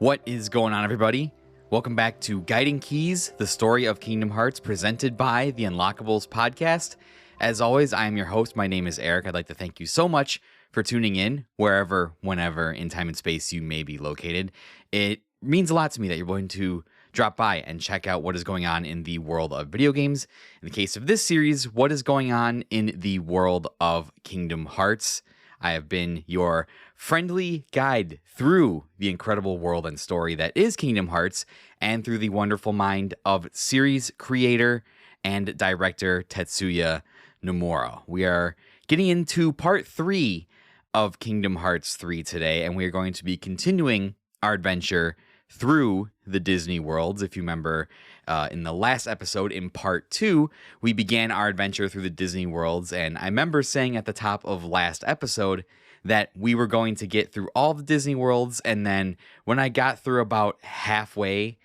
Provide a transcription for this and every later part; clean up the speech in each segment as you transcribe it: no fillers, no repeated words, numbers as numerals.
What is going on, everybody? Welcome back to Guiding Keys, the story of Kingdom Hearts, presented by the Unlockables podcast. As always, I am your host. My name is Eric. I'd like to thank you so much for tuning in, wherever, whenever, in time and space you may be located. It means a lot to me that you're going to drop by and check out what is going on in the world of video games. In the case of this series, what is going on in the world of Kingdom Hearts. I have been your friendly guide through the incredible world and story that is Kingdom Hearts, and through the wonderful mind of series creator and director Tetsuya Nomura. We are getting into part 3 of Kingdom Hearts 3 today, and we are going to be continuing our adventure through the Disney worlds. If you remember, in the last episode, in part 2, we began our adventure through the Disney worlds, and I remember saying at the top of last episode that we were going to get through all the Disney worlds, and then when I got through about halfway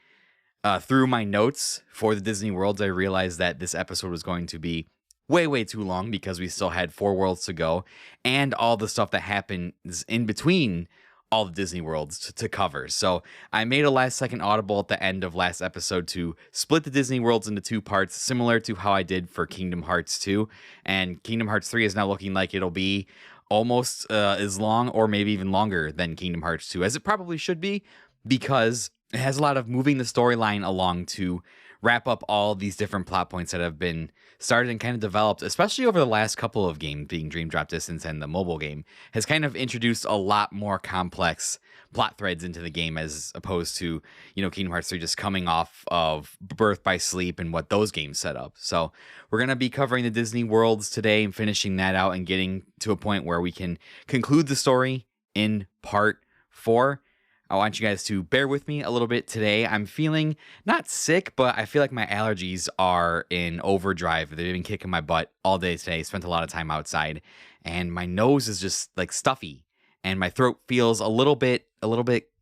through my notes for the Disney worlds, I realized that this episode was going to be way too long because we still had 4 worlds to go, and all the stuff that happens in between all the Disney worlds to cover. So I made a last second audible at the end of last episode to split the Disney worlds into 2 parts, similar to how I did for Kingdom Hearts 2. And Kingdom Hearts 3 is now looking like it'll be almost as long or maybe even longer than Kingdom Hearts 2, as it probably should be, because it has a lot of moving the storyline along to wrap up all these different plot points that have been started and kind of developed, especially over the last couple of games, being Dream Drop Distance and the mobile game, has kind of introduced a lot more complex plot threads into the game, as opposed to, Kingdom Hearts 3 just coming off of Birth by Sleep and what those games set up. So we're going to be covering the Disney worlds today and finishing that out and getting to a point where we can conclude the story in part 4. I want you guys to bear with me a little bit today. I'm feeling not sick, but I feel like my allergies are in overdrive. They've been kicking my butt all day today. Spent a lot of time outside, and my nose is just like stuffy, and my throat feels a little bit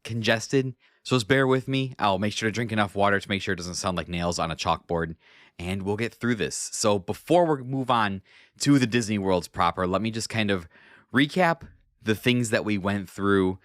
congested. So just bear with me. I'll make sure to drink enough water to make sure it doesn't sound like nails on a chalkboard, and we'll get through this. So before we move on to the Disney worlds proper, let me just kind of recap the things that we went through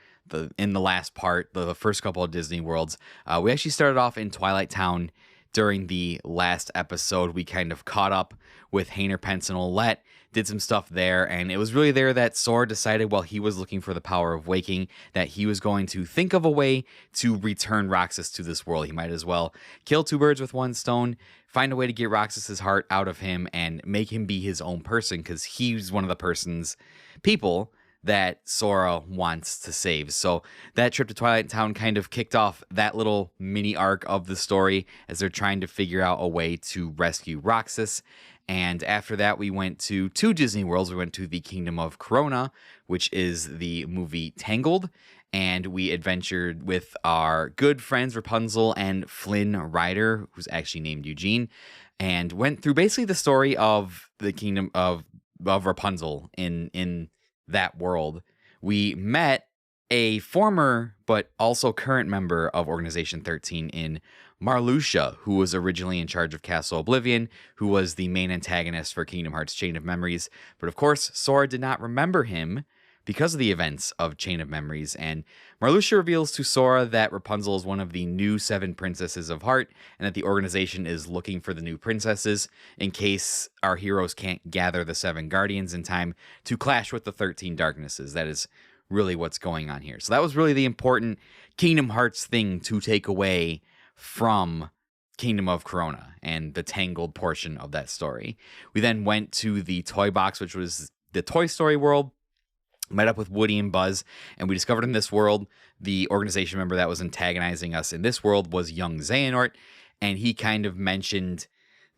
in the last part, the first couple of Disney worlds. We actually started off in Twilight Town during the last episode. We kind of caught up with Hayner, Pence, and Olette, did some stuff there, and it was really there that Sora decided, while he was looking for the power of waking, that he was going to think of a way to return Roxas to this world. He might as well kill 2 birds with 1 stone, find a way to get Roxas's heart out of him and make him be his own person, because he's one of the people that Sora wants to save. So that trip to Twilight Town kind of kicked off that little mini arc of the story as they're trying to figure out a way to rescue Roxas. And after that, we went to 2 Disney worlds. We went to the Kingdom of Corona, which is the movie Tangled, and we adventured with our good friends Rapunzel and Flynn Rider, who's actually named Eugene, and went through basically the story of the kingdom of Rapunzel in that world. We met a former but also current member of Organization 13 in Marluxia, who was originally in charge of Castle Oblivion, who was the main antagonist for Kingdom Hearts Chain of Memories. But of course, Sora did not remember him because of the events of Chain of Memories, and Marluxia reveals to Sora that Rapunzel is one of the new 7 princesses of Heart, and that the organization is looking for the new princesses in case our heroes can't gather the 7 guardians in time to clash with the 13 darknesses. That is really what's going on here. So that was really the important Kingdom Hearts thing to take away from Kingdom of Corona and the Tangled portion of that story. We then went to the Toy Box, which was the Toy Story world, met up with Woody and Buzz, and we discovered in this world the organization member that was antagonizing us in this world was young Xehanort, and he kind of mentioned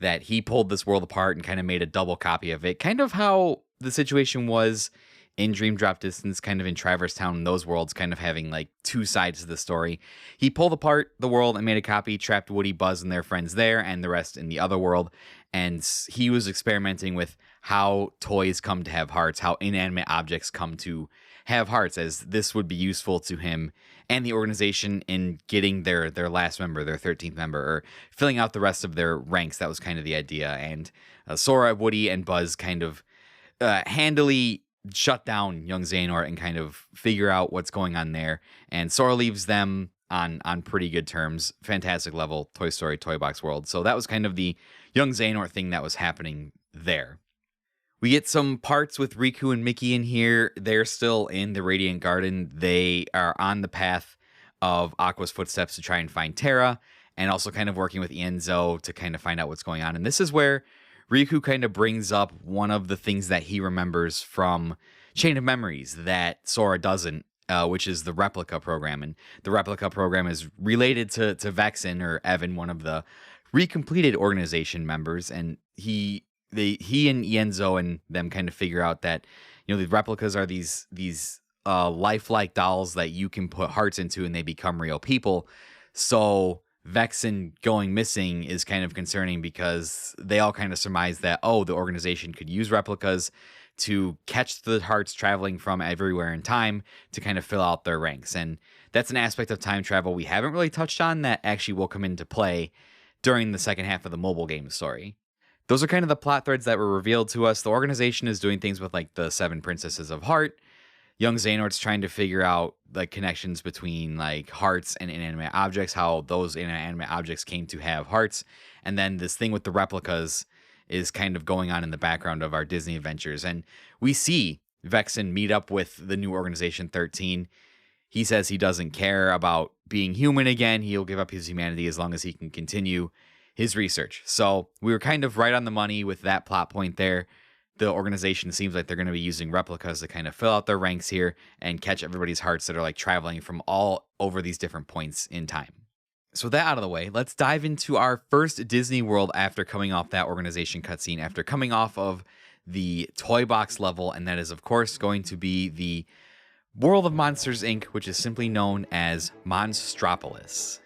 that he pulled this world apart and kind of made a double copy of it, kind of how the situation was in Dream Drop Distance, kind of in Traverse Town, and those worlds kind of having like 2 sides to the story. He pulled apart the world and made a copy, trapped Woody, Buzz, and their friends there, and the rest in the other world. And he was experimenting with how toys come to have hearts, how inanimate objects come to have hearts, as this would be useful to him and the organization in getting their last member, their 13th member, or filling out the rest of their ranks. That was kind of the idea. And Sora, Woody, and Buzz kind of handily shut down young Xehanort and kind of figure out what's going on there. And Sora leaves them on pretty good terms. Fantastic level, Toy Story Toy Box World. So that was kind of the young Xehanort thing that was happening there. We get some parts with Riku and Mickey in here. They're still in the Radiant Garden. They are on the path of Aqua's footsteps to try and find Terra, and also kind of working with Ienzo to kind of find out what's going on. And this is where Riku kind of brings up one of the things that he remembers from Chain of Memories that Sora doesn't, which is the replica program. And the replica program is related to Vexen, or Evan, one of the recompleted organization members. And he and Ienzo and them kind of figure out that, you know, the replicas are these lifelike dolls that you can put hearts into and they become real people. So Vexen going missing is kind of concerning because they all kind of surmise that, oh, the organization could use replicas to catch the hearts traveling from everywhere in time to kind of fill out their ranks. And that's an aspect of time travel we haven't really touched on that actually will come into play during the second half of the mobile game story. Those are kind of the plot threads that were revealed to us. The organization is doing things with like the 7 Princesses of Heart. Young Xehanort's trying to figure out like connections between like hearts and inanimate objects, how those inanimate objects came to have hearts. And then this thing with the replicas is kind of going on in the background of our Disney adventures. And we see Vexen meet up with the new Organization 13. He says he doesn't care about being human again. He'll give up his humanity as long as he can continue his research. So we were kind of right on the money with that plot point there. The organization seems like they're going to be using replicas to kind of fill out their ranks here and catch everybody's hearts that are like traveling from all over these different points in time. So with that out of the way, let's dive into our first Disney World after coming off that organization cutscene, after coming off of the Toy Box level, and that is, of course, going to be the World of Monsters, Inc., which is simply known as Monstropolis.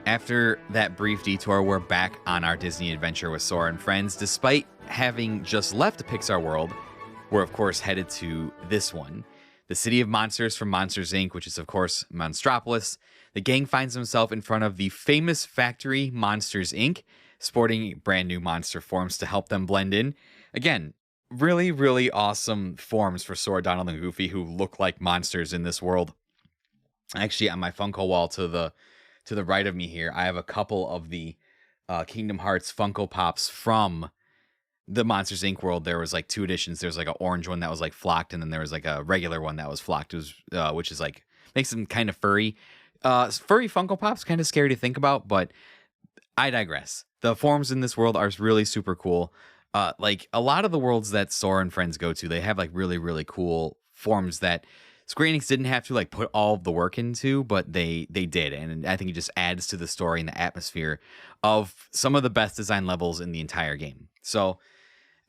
After that brief detour, we're back on our Disney adventure with Sora and friends. Despite having just left the Pixar world, we're of course headed to this one, the City of Monsters from Monsters, Inc., which is of course Monstropolis. The gang finds themselves in front of the famous factory Monsters, Inc., sporting brand new monster forms to help them blend in. Again, really, really awesome forms for Sora, Donald, and Goofy, who look like monsters in this world. Actually, on my Funko wall to the right of me here, I have a couple of the Kingdom Hearts Funko Pops from the Monsters, Inc. world. There was like 2 editions. There's like an orange one that was like flocked, and then there was like a regular one that was flocked. It was, which is like, makes them kind of furry. Furry Funko Pops, kind of scary to think about, but I digress. The forms in this world are really super cool. Like a lot of the worlds that Sora and friends go to, they have like really, really cool forms that Square Enix didn't have to like put all of the work into, but they did. And I think it just adds to the story and the atmosphere of some of the best design levels in the entire game. So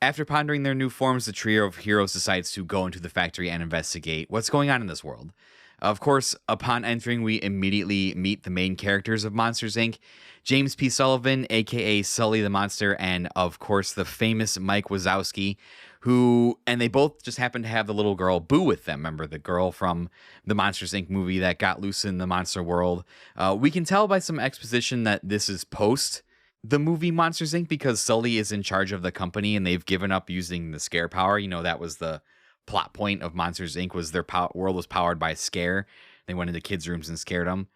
after pondering their new forms, the trio of heroes decides to go into the factory and investigate what's going on in this world. Of course, upon entering, we immediately meet the main characters of Monsters, Inc., James P. Sullivan, a.k.a. Sully the Monster, and of course the famous Mike Wazowski, and they both just happen to have the little girl Boo with them. Remember the girl from the Monsters, Inc. movie that got loose in the monster world? We can tell by some exposition that this is post the movie Monsters, Inc. because Sully is in charge of the company and they've given up using the scare power. You know, that was the plot point of Monsters, Inc. was their world was powered by scare. They went into kids' rooms and scared them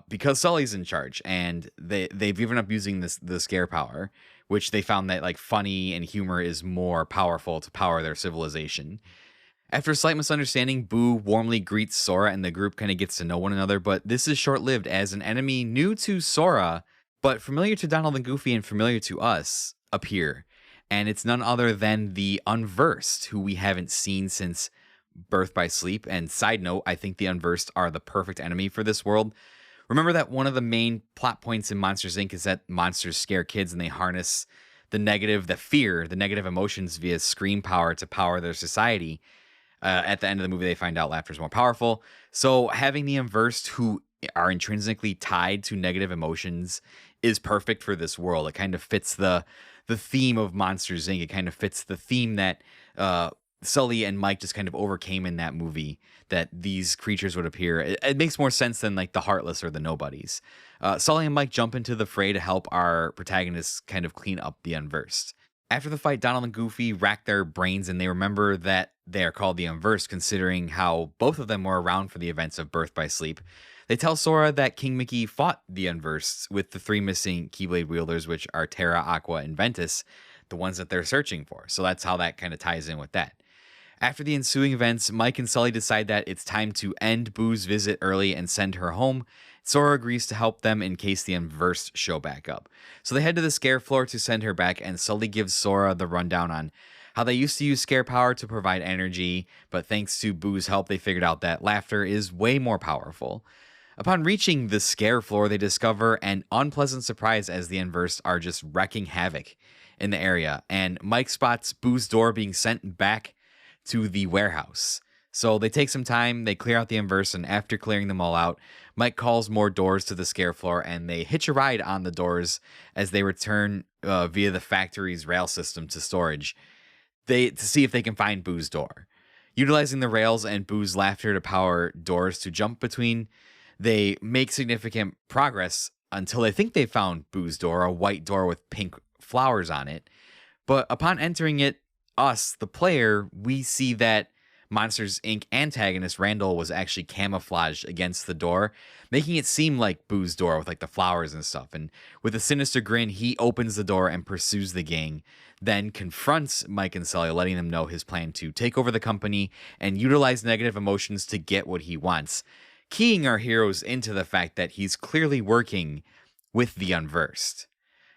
because Sully's in charge, and they've given up using the scare power, which they found that like funny and humor is more powerful to power their civilization. After a slight misunderstanding, Boo warmly greets Sora and the group kind of gets to know one another, but this is short-lived as an enemy new to Sora, but familiar to Donald and Goofy and familiar to us, appear. And it's none other than the Unversed, who we haven't seen since Birth by Sleep. And side note, I think the Unversed are the perfect enemy for this world. Remember that one of the main plot points in Monsters, Inc. is that monsters scare kids and they harness the negative emotions via scream power to power their society. At the end of the movie, they find out laughter is more powerful. So having the Unversed, who are intrinsically tied to negative emotions is perfect for this world. It kind of fits the theme of Monsters Inc. It kind of fits the theme that Sully and Mike just kind of overcame in that movie, that these creatures would appear. It makes more sense than like the Heartless or the Nobodies. Sully and Mike jump into the fray to help our protagonists kind of clean up the Unversed. After the fight, Donald and Goofy rack their brains and they remember that they are called the Unversed, considering how both of them were around for the events of Birth by Sleep. They tell Sora that King Mickey fought the Unversed with the 3 missing Keyblade wielders, which are Terra, Aqua, and Ventus, the ones that they're searching for. So that's how that kind of ties in with that. After the ensuing events, Mike and Sully decide that it's time to end Boo's visit early and send her home. Sora agrees to help them in case the Unversed show back up. So they head to the scare floor to send her back, and Sully gives Sora the rundown on how they used to use scare power to provide energy, but thanks to Boo's help, they figured out that laughter is way more powerful. Upon reaching the scare floor, they discover an unpleasant surprise as the Unversed are just wreaking havoc in the area, and Mike spots Boo's door being sent back to the warehouse. So they take some time, they clear out the Unversed, and after clearing them all out, Mike calls more doors to the scare floor, and they hitch a ride on the doors as they return via the factory's rail system to storage to see if they can find Boo's door. Utilizing the rails and Boo's laughter to power doors to jump between, they make significant progress until they think they found Boo's door, a white door with pink flowers on it. But upon entering it, us, the player, we see that Monsters Inc. antagonist Randall was actually camouflaged against the door, making it seem like Boo's door with like the flowers and stuff. And with a sinister grin, he opens the door and pursues the gang, then confronts Mike and Sully, letting them know his plan to take over the company and utilize negative emotions to get what he wants, keying our heroes into the fact that he's clearly working with the Unversed.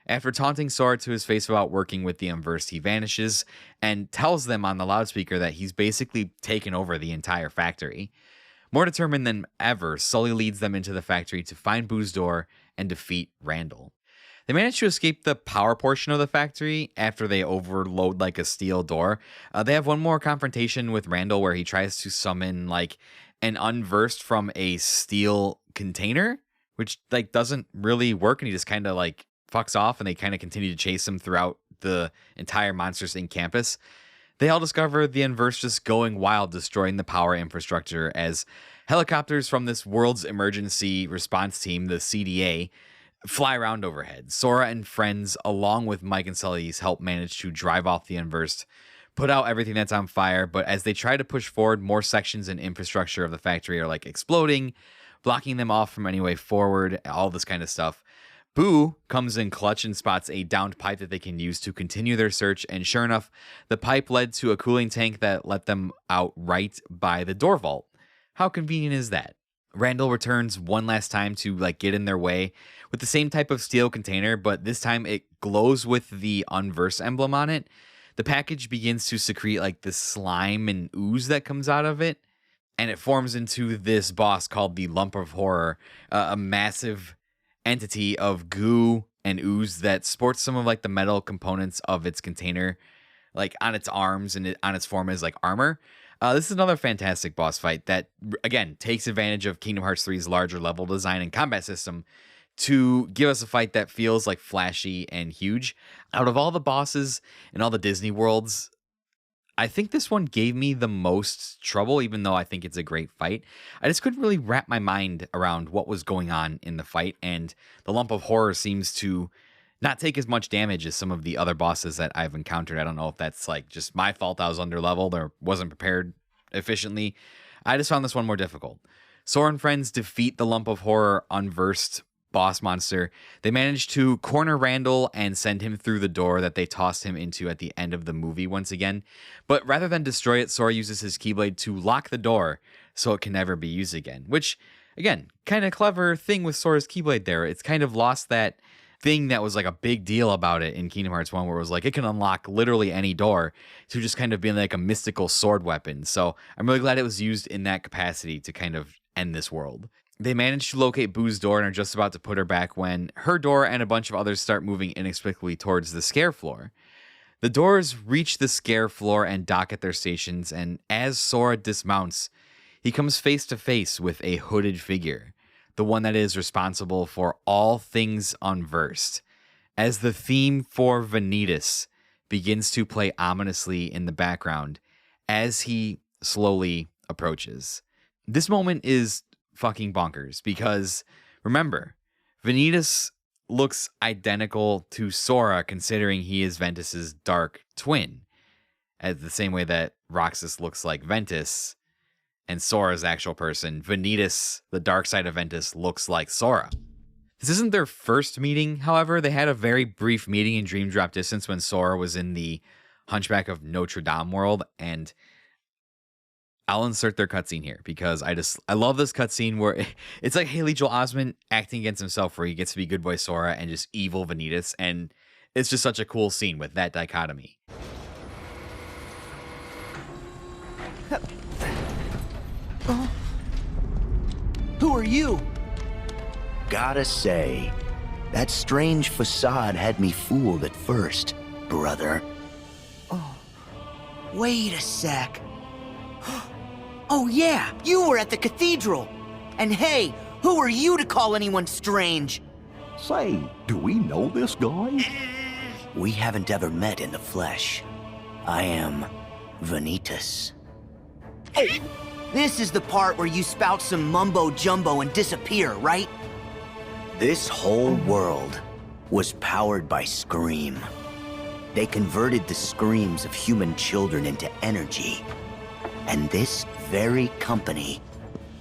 After taunting Sora to his face about working with the Unversed, he vanishes and tells them on the loudspeaker that he's basically taken over the entire factory. More determined than ever, Sully leads them into the factory to find Boo's door and defeat Randall. They manage to escape the power portion of the factory after they overload like a steel door. They have one more confrontation with Randall where he tries to summon like an Unversed from a steel container, which like doesn't really work, and he just kind of like fucks off, and they kind of continue to chase him throughout the entire Monsters Inc. campus. They all discover the Unversed just going wild, destroying the power infrastructure as helicopters from this world's emergency response team, the CDA, fly around overhead. Sora and friends, along with Mike and Sully's help, manage to drive off the Unversed, put out everything that's on fire, but as they try to push forward, more sections and infrastructure of the factory are like exploding, blocking them off from any way forward, all this kind of stuff. Boo comes in clutch and spots a downed pipe that they can use to continue their search, and sure enough, the pipe led to a cooling tank that let them out right by the door vault. How convenient is that? Randall returns one last time to like get in their way with the same type of steel container, but this time it glows with the Unversed emblem on it. The package begins to secrete like this slime and ooze that comes out of it, and it forms into this boss called the Lump of Horror, a massive entity of goo and ooze that sports some of like the metal components of its container, like on its arms and on its form as like armor. This is another fantastic boss fight that, again, takes advantage of Kingdom Hearts 3's larger level design and combat system to give us a fight that feels like flashy and huge. Out of all the bosses in all the Disney worlds, I think this one gave me the most trouble, even though I think it's a great fight. I just couldn't really wrap my mind around what was going on in the fight, and the Lump of Horror seems to not take as much damage as some of the other bosses that I've encountered. I don't know if that's like just my fault, I was under leveled or wasn't prepared efficiently. I just found this one more difficult. Sora and friends defeat the Lump of Horror Unversed boss monster. They manage to corner Randall and send him through the door that they tossed him into at the end of the movie once again. But rather than destroy it, Sora uses his Keyblade to lock the door so it can never be used again. Which, again, kind of clever thing with Sora's Keyblade there. It's kind of lost that thing that was like a big deal about it in Kingdom Hearts 1, where it was like it can unlock literally any door, to just kind of being like a mystical sword weapon. So I'm really glad it was used in that capacity to kind of end this world. They manage to locate Boo's door and are just about to put her back when her door and a bunch of others start moving inexplicably towards the scare floor. The doors reach the scare floor and dock at their stations, and as Sora dismounts, he comes face to face with a hooded figure. the one that is responsible for all things unversed, as the theme for Vanitas begins to play ominously in the background as he slowly approaches. This moment is fucking bonkers because, remember, Vanitas looks identical to Sora considering he is Ventus's dark twin, as the same way that Roxas looks like Ventus and Sora's actual person. Vanitas, the dark side of Ventus, looks like Sora. This isn't their first meeting, however. They had a very brief meeting in Dream Drop Distance when Sora was in the Hunchback of Notre Dame world, and I'll insert their cutscene here because I love this cutscene where it's like Haley Joel Osment acting against himself, where he gets to be good boy Sora and just evil Vanitas, and it's just such a cool scene with that dichotomy. Who are you? Gotta say, that strange facade had me fooled at first, brother. Wait a sec. Oh yeah, you were at the cathedral. And hey, who are you to call anyone strange? Say, do we know this guy? We haven't ever met in the flesh. I am Vanitas. This is the part where you spout some mumbo-jumbo and disappear, right? This whole world was powered by Scream. They converted the screams of human children into energy. And this very company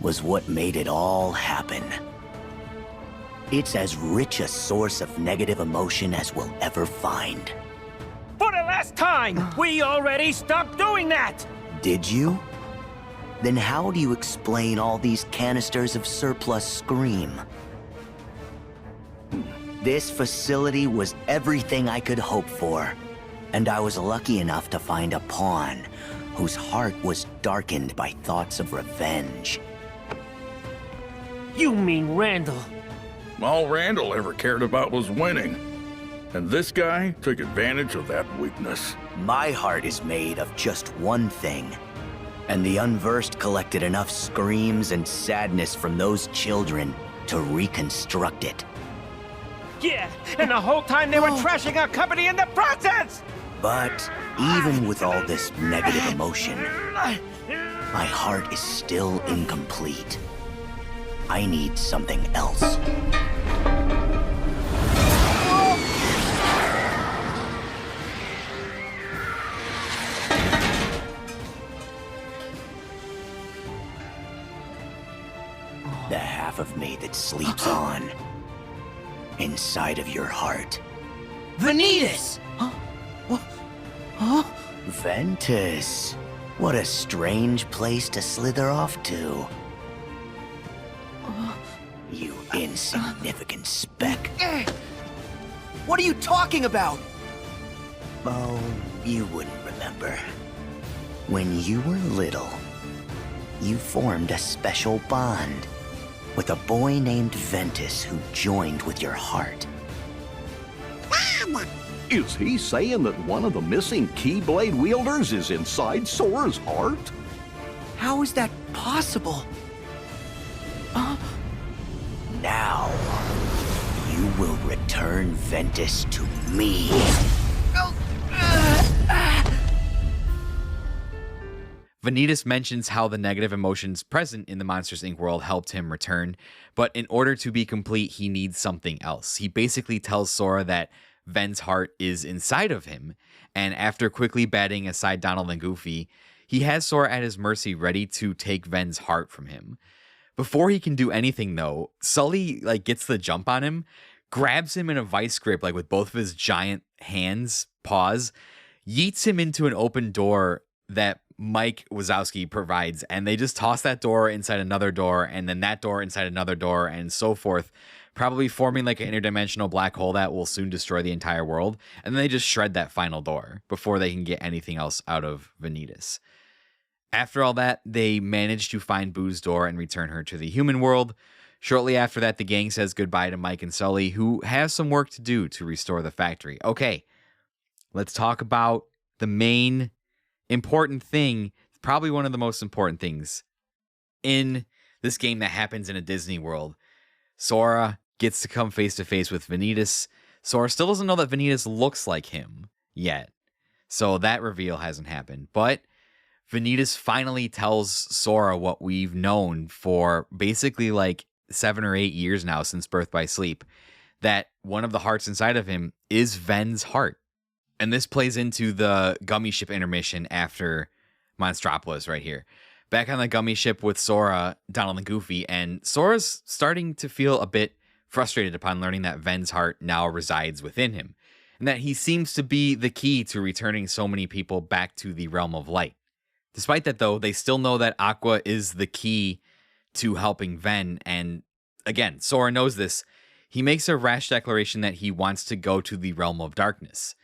was what made it all happen. It's as rich a source of negative emotion as we'll ever find. For the last time, we already stopped doing that! Did you? Then how do you explain all these canisters of surplus Scream? This facility was everything I could hope for, and I was lucky enough to find a pawn whose heart was darkened by thoughts of revenge. You mean Randall? All Randall ever cared about was winning. And this guy took advantage of that weakness. My heart is made of just one thing, and the Unversed collected enough screams and sadness from those children to reconstruct it. Yeah, and the whole time they were trashing our company in the process! But even with all this negative emotion, my heart is still incomplete. I need something else. The half of me that sleeps on inside of your heart. Vanitas! Ventus. What a strange place to slither off to. You insignificant speck. What are you talking about? Oh, you wouldn't remember. When you were little, you formed a special bond with a boy named Ventus who joined with your heart. Is he saying that one of the missing Keyblade wielders is inside Sora's heart? How is that possible? Now, you will return Ventus to me. Vanitas mentions how the negative emotions present in the Monsters, Inc. world helped him return, but in order to be complete, he needs something else. He basically tells Sora that Ven's heart is inside of him, and after quickly batting aside Donald and Goofy, he has Sora at his mercy, ready to take Ven's heart from him. Before he can do anything, though, Sully gets the jump on him, grabs him in a vice grip, with both of his giant hands, paws, yeets him into an open door that Mike Wazowski provides, and they just toss that door inside another door, and then that door inside another door, and so forth, probably forming an interdimensional black hole that will soon destroy the entire world, and then they just shred that final door before they can get anything else out of Vanitas. After all that, they manage to find Boo's door and return her to the human world. Shortly after that, the gang says goodbye to Mike and Sully, who have some work to do to restore the factory. Okay, let's talk about the main important thing, probably one of the most important things in this game that happens in a Disney world. Sora gets to come face to face with Vanitas. Sora still doesn't know that Vanitas looks like him yet. So that reveal hasn't happened. But Vanitas finally tells Sora what we've known for basically like 7 or 8 years now since Birth by Sleep, that one of the hearts inside of him is Ven's heart. And this plays into the gummy ship intermission after Monstropolis right here. Back on the gummy ship with Sora, Donald, and Goofy, and Sora's starting to feel a bit frustrated upon learning that Ven's heart now resides within him, and that he seems to be the key to returning so many people back to the realm of light. Despite that, though, they still know that Aqua is the key to helping Ven, and again, Sora knows this. He makes a rash declaration that he wants to go to the realm of darkness.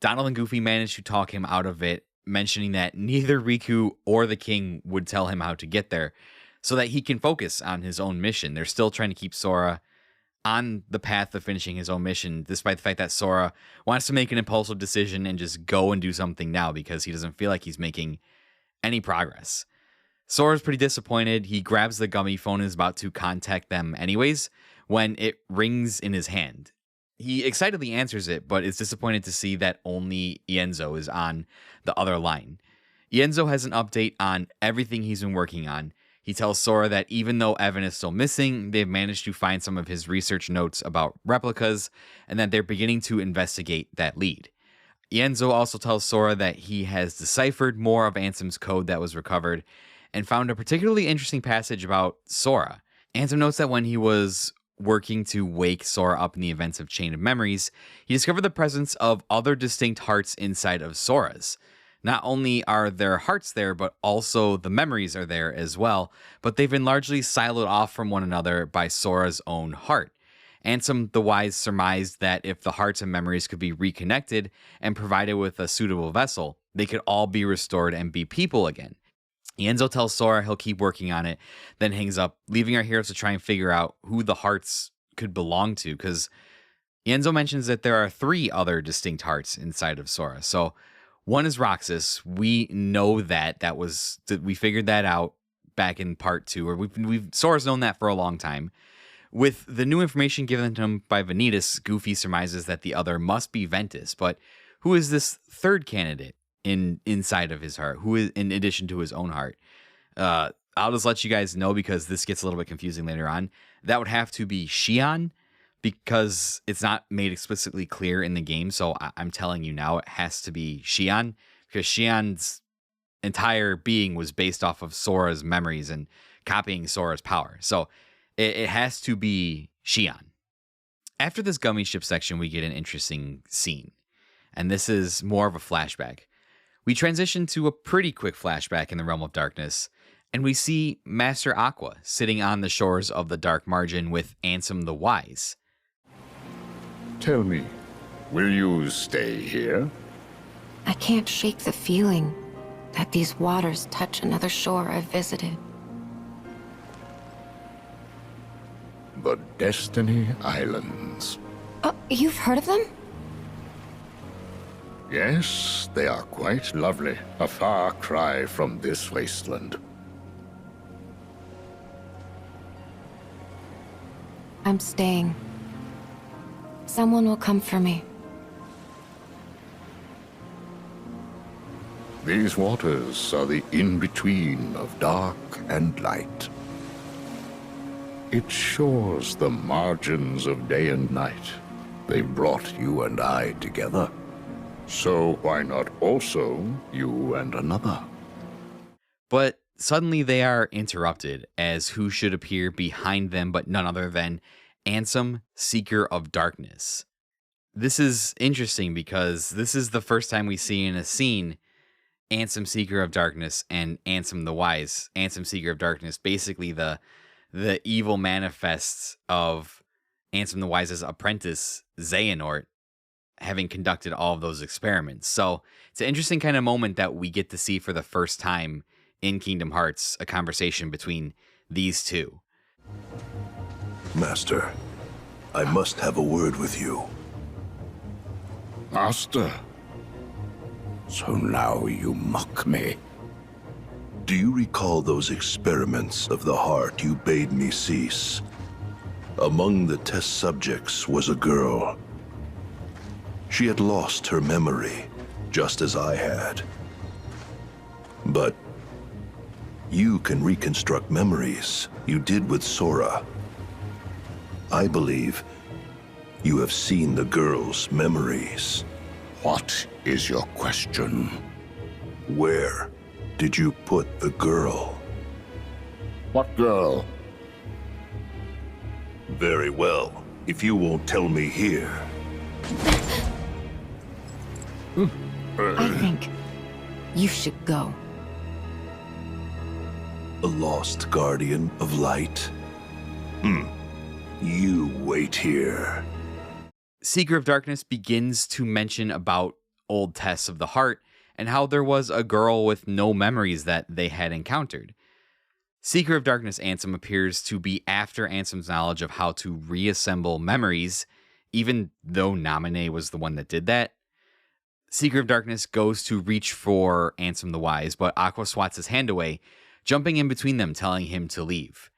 Donald and Goofy manage to talk him out of it, mentioning that neither Riku or the king would tell him how to get there, so that he can focus on his own mission. They're still trying to keep Sora on the path of finishing his own mission, despite the fact that Sora wants to make an impulsive decision and just go and do something now because he doesn't feel like he's making any progress. Sora's pretty disappointed. He grabs the gummy phone and is about to contact them anyways when it rings in his hand. He excitedly answers it, but is disappointed to see that only Ienzo is on the other line. Ienzo has an update on everything he's been working on. He tells Sora that even though Evan is still missing, they've managed to find some of his research notes about replicas, and that they're beginning to investigate that lead. Ienzo also tells Sora that he has deciphered more of Ansem's code that was recovered, and found a particularly interesting passage about Sora. Ansem notes that when he was working to wake Sora up in the events of Chain of Memories, he discovered the presence of other distinct hearts inside of Sora's. Not only are there hearts there, but also the memories are there as well, but they've been largely siloed off from one another by Sora's own heart. Ansem the Wise surmised that if the hearts and memories could be reconnected and provided with a suitable vessel, they could all be restored and be people again. Ienzo tells Sora he'll keep working on it, then hangs up, leaving our heroes to try and figure out who the hearts could belong to, because Ienzo mentions that there are 3 other distinct hearts inside of Sora. So one is Roxas. We know that we figured that out back in part 2, or Sora's known that for a long time. With the new information given to him by Vanitas, Goofy surmises that the other must be Ventus, but who is this third candidate inside of his heart, who is in addition to his own heart? I'll just let you guys know because this gets a little bit confusing later on. That would have to be Xion, because it's not made explicitly clear in the game. So I'm telling you now, it has to be Xion, because Xion's entire being was based off of Sora's memories and copying Sora's power. So it has to be Xion. After this gummy ship section, we get an interesting scene, and this is more of a flashback. We transition to a pretty quick flashback in the Realm of Darkness, and we see Master Aqua sitting on the shores of the Dark Margin with Ansem the Wise. Tell me, will you stay here? I can't shake the feeling that these waters touch another shore I've visited. The Destiny Islands. Oh, you've heard of them? Yes, they are quite lovely. A far cry from this wasteland. I'm staying. Someone will come for me. These waters are the in-between of dark and light. Its shores the margins of day and night. They brought you and I together. So why not also you and another? But suddenly they are interrupted as who should appear behind them but none other than Ansem, Seeker of Darkness. This is interesting because this is the first time we see in a scene Ansem, Seeker of Darkness, and Ansem the Wise. Ansem, Seeker of Darkness, basically the evil manifests of Ansem the Wise's apprentice, Xehanort, having conducted all of those experiments. So it's an interesting kind of moment that we get to see for the first time in Kingdom Hearts, a conversation between these two. Master, I must have a word with you. Master, so now you mock me. Do you recall those experiments of the heart you bade me cease? Among the test subjects was a girl. She had lost her memory, just as I had. But you can reconstruct memories you did with Sora. I believe you have seen the girl's memories. What is your question? Where did you put the girl? What girl? Very well, if you won't tell me here. I think you should go. A lost guardian of light? You wait here. Seeker of Darkness begins to mention about old tests of the heart and how there was a girl with no memories that they had encountered. Seeker of Darkness Ansem appears to be after Ansem's knowledge of how to reassemble memories, even though Naminé was the one that did that. Seeker of Darkness goes to reach for Ansem the Wise, but Aqua swats his hand away, jumping in between them, telling him to leave.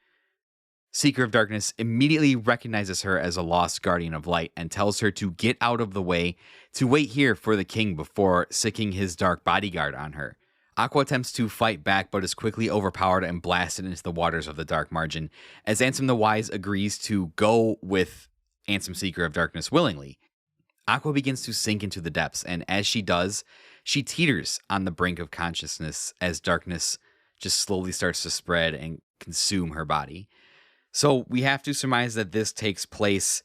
Seeker of Darkness immediately recognizes her as a lost guardian of light and tells her to get out of the way to wait here for the king before sicking his dark bodyguard on her. Aqua attempts to fight back but is quickly overpowered and blasted into the waters of the Dark Margin as Ansem the Wise agrees to go with Ansem Seeker of Darkness willingly. Aqua begins to sink into the depths, and as she does, she teeters on the brink of consciousness as darkness just slowly starts to spread and consume her body. So we have to surmise that this takes place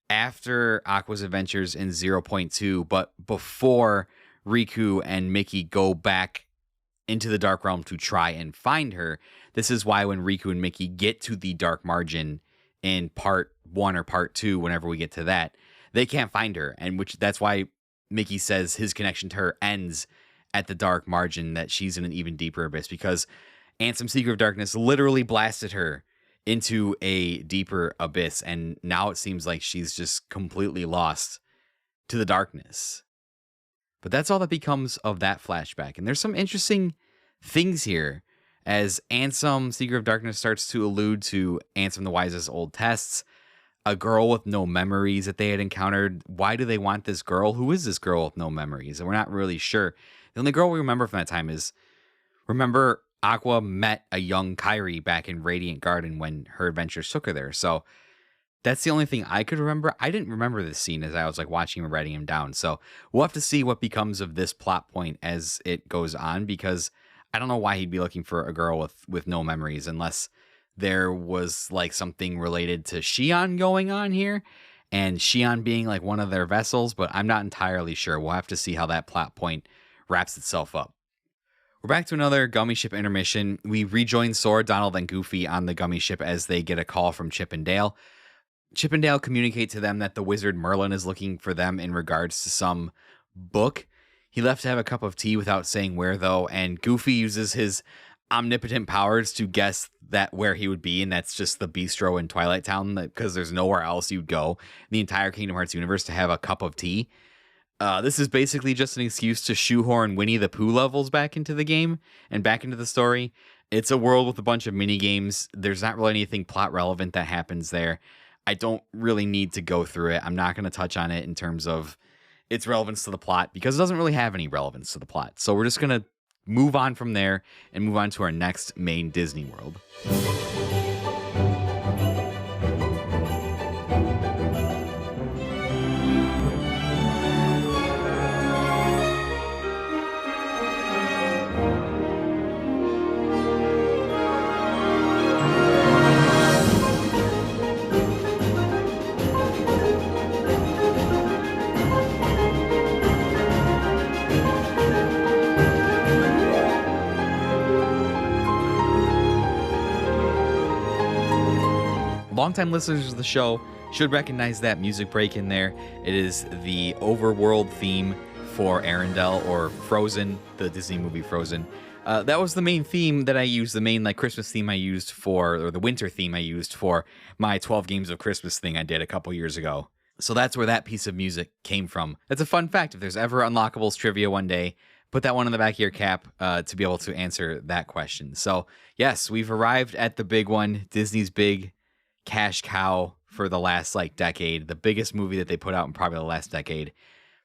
after Aqua's adventures in 0.2, but before Riku and Mickey go back into the Dark Realm to try and find her. This is why when Riku and Mickey get to the Dark Margin in part 1 or part 2, whenever we get to that, they can't find her. And that's why Mickey says his connection to her ends at the Dark Margin, that she's in an even deeper abyss, because Ansem Seeker of Darkness literally blasted her into a deeper abyss, and now it seems like she's just completely lost to the darkness. But that's all that becomes of that flashback. And there's some interesting things here as Ansem Seeker of Darkness starts to allude to Ansem the Wise's old tests, a girl with no memories that they had encountered. Why do they want this girl? Who is this girl with no memories? And we're not really sure. The only girl we remember from that time is, remember, Aqua met a young Kairi back in Radiant Garden when her adventures took her there. So that's the only thing I could remember. I didn't remember this scene as I was watching him and writing him down. So we'll have to see what becomes of this plot point as it goes on, because I don't know why he'd be looking for a girl with no memories unless there was something related to Xion going on here and Xion being one of their vessels, but I'm not entirely sure. We'll have to see how that plot point wraps itself up. We're back to another Gummy Ship intermission. We rejoin Sora, Donald, and Goofy on the Gummy Ship as they get a call from Chip and Dale. Chip and Dale communicate to them that the wizard Merlin is looking for them in regards to some book. He left to have a cup of tea without saying where, though, and Goofy uses his omnipotent powers to guess that where he would be, and that's just the bistro in Twilight Town, because there's nowhere else you'd go in the entire Kingdom Hearts universe to have a cup of tea. This is basically just an excuse to shoehorn Winnie the Pooh levels back into the game and back into the story. It's a world with a bunch of mini games. There's not really anything plot relevant that happens there. I don't really need to go through it. I'm not going to touch on it in terms of its relevance to the plot, because it doesn't really have any relevance to the plot. So we're just going to move on from there and move on to our next main Disney world. Longtime listeners of the show should recognize that music break in there. It is the overworld theme for Arendelle, or Frozen, the Disney movie Frozen. That was the main theme that I used, the main Christmas theme I used for, or the winter theme I used for my 12 Games of Christmas thing I did a couple years ago. So that's where that piece of music came from. That's a fun fact. If there's ever Unlockables trivia one day, put that one in the back of your cap to be able to answer that question. So yes, we've arrived at the big one, Disney's big cash cow for the last like decade, the biggest movie that they put out in probably the last decade,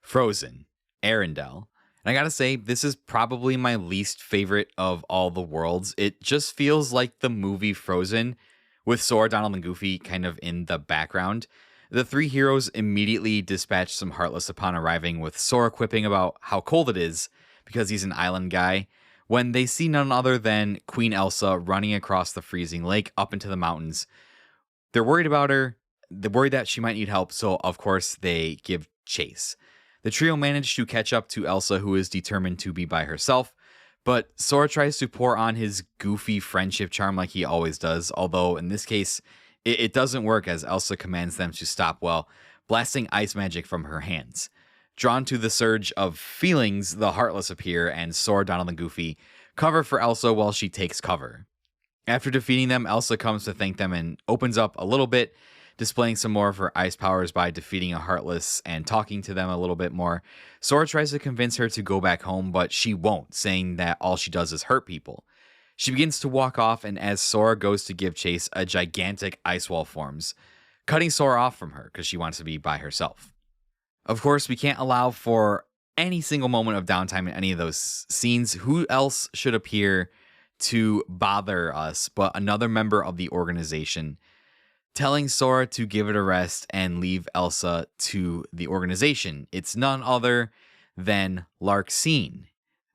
Frozen, Arendelle. And I gotta say, this is probably my least favorite of all the worlds. It just feels like the movie Frozen with Sora, Donald, and Goofy kind of in the background. The three heroes immediately dispatch some Heartless upon arriving, with Sora quipping about how cold it is because he's an island guy, when they see none other than Queen Elsa running across the freezing lake up into the mountains. They're worried about her. They're worried that she might need help, so of course they give chase. The trio manage to catch up to Elsa, who is determined to be by herself, but Sora tries to pour on his goofy friendship charm like he always does, although in this case, it doesn't work, as Elsa commands them to stop while blasting ice magic from her hands. Drawn to the surge of feelings, the Heartless appear, and Sora, Donald, and Goofy cover for Elsa while she takes cover. After defeating them, Elsa comes to thank them and opens up a little bit, displaying some more of her ice powers by defeating a Heartless and talking to them a little bit more. Sora tries to convince her to go back home, but she won't, saying that all she does is hurt people. She begins to walk off, and as Sora goes to give chase, a gigantic ice wall forms, cutting Sora off from her because she wants to be by herself. Of course, we can't allow for any single moment of downtime in any of those scenes. Who else should appear to bother us but another member of the organization, telling Sora to give it a rest and leave Elsa to the organization? It's none other than Larxene,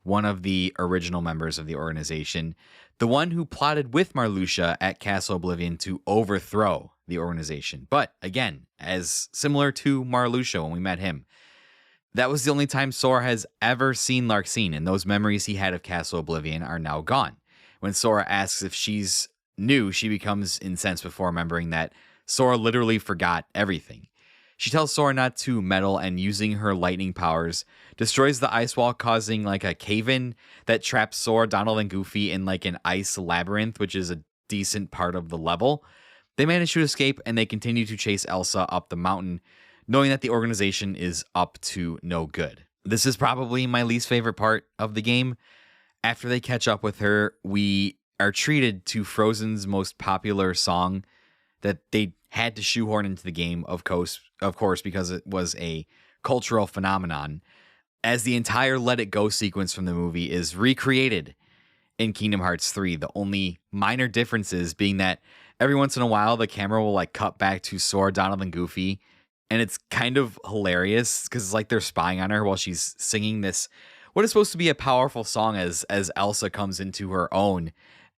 one of the original members of the organization, the one who plotted with Marluxia at Castle Oblivion to overthrow the organization. But again, as similar to Marluxia when we met him, that was the only time Sora has ever seen Larxene, and those memories he had of Castle Oblivion are now gone. When Sora asks if she's new, she becomes incensed before remembering that Sora literally forgot everything. She tells Sora not to meddle, and using her lightning powers, destroys the ice wall, causing like a cave-in that traps Sora, Donald, and Goofy in like an ice labyrinth, which is a decent part of the level. They manage to escape, and they continue to chase Elsa up the mountain, knowing that the organization is up to no good. This is probably my least favorite part of the game. After they catch up with her, we are treated to Frozen's most popular song that they had to shoehorn into the game, of course, because it was a cultural phenomenon, as the entire Let It Go sequence from the movie is recreated in Kingdom Hearts 3. The only minor differences being that every once in a while, the camera will like cut back to Sora, Donald, and Goofy, and it's kind of hilarious because it's like they're spying on her while she's singing this, what is supposed to be a powerful song, as Elsa comes into her own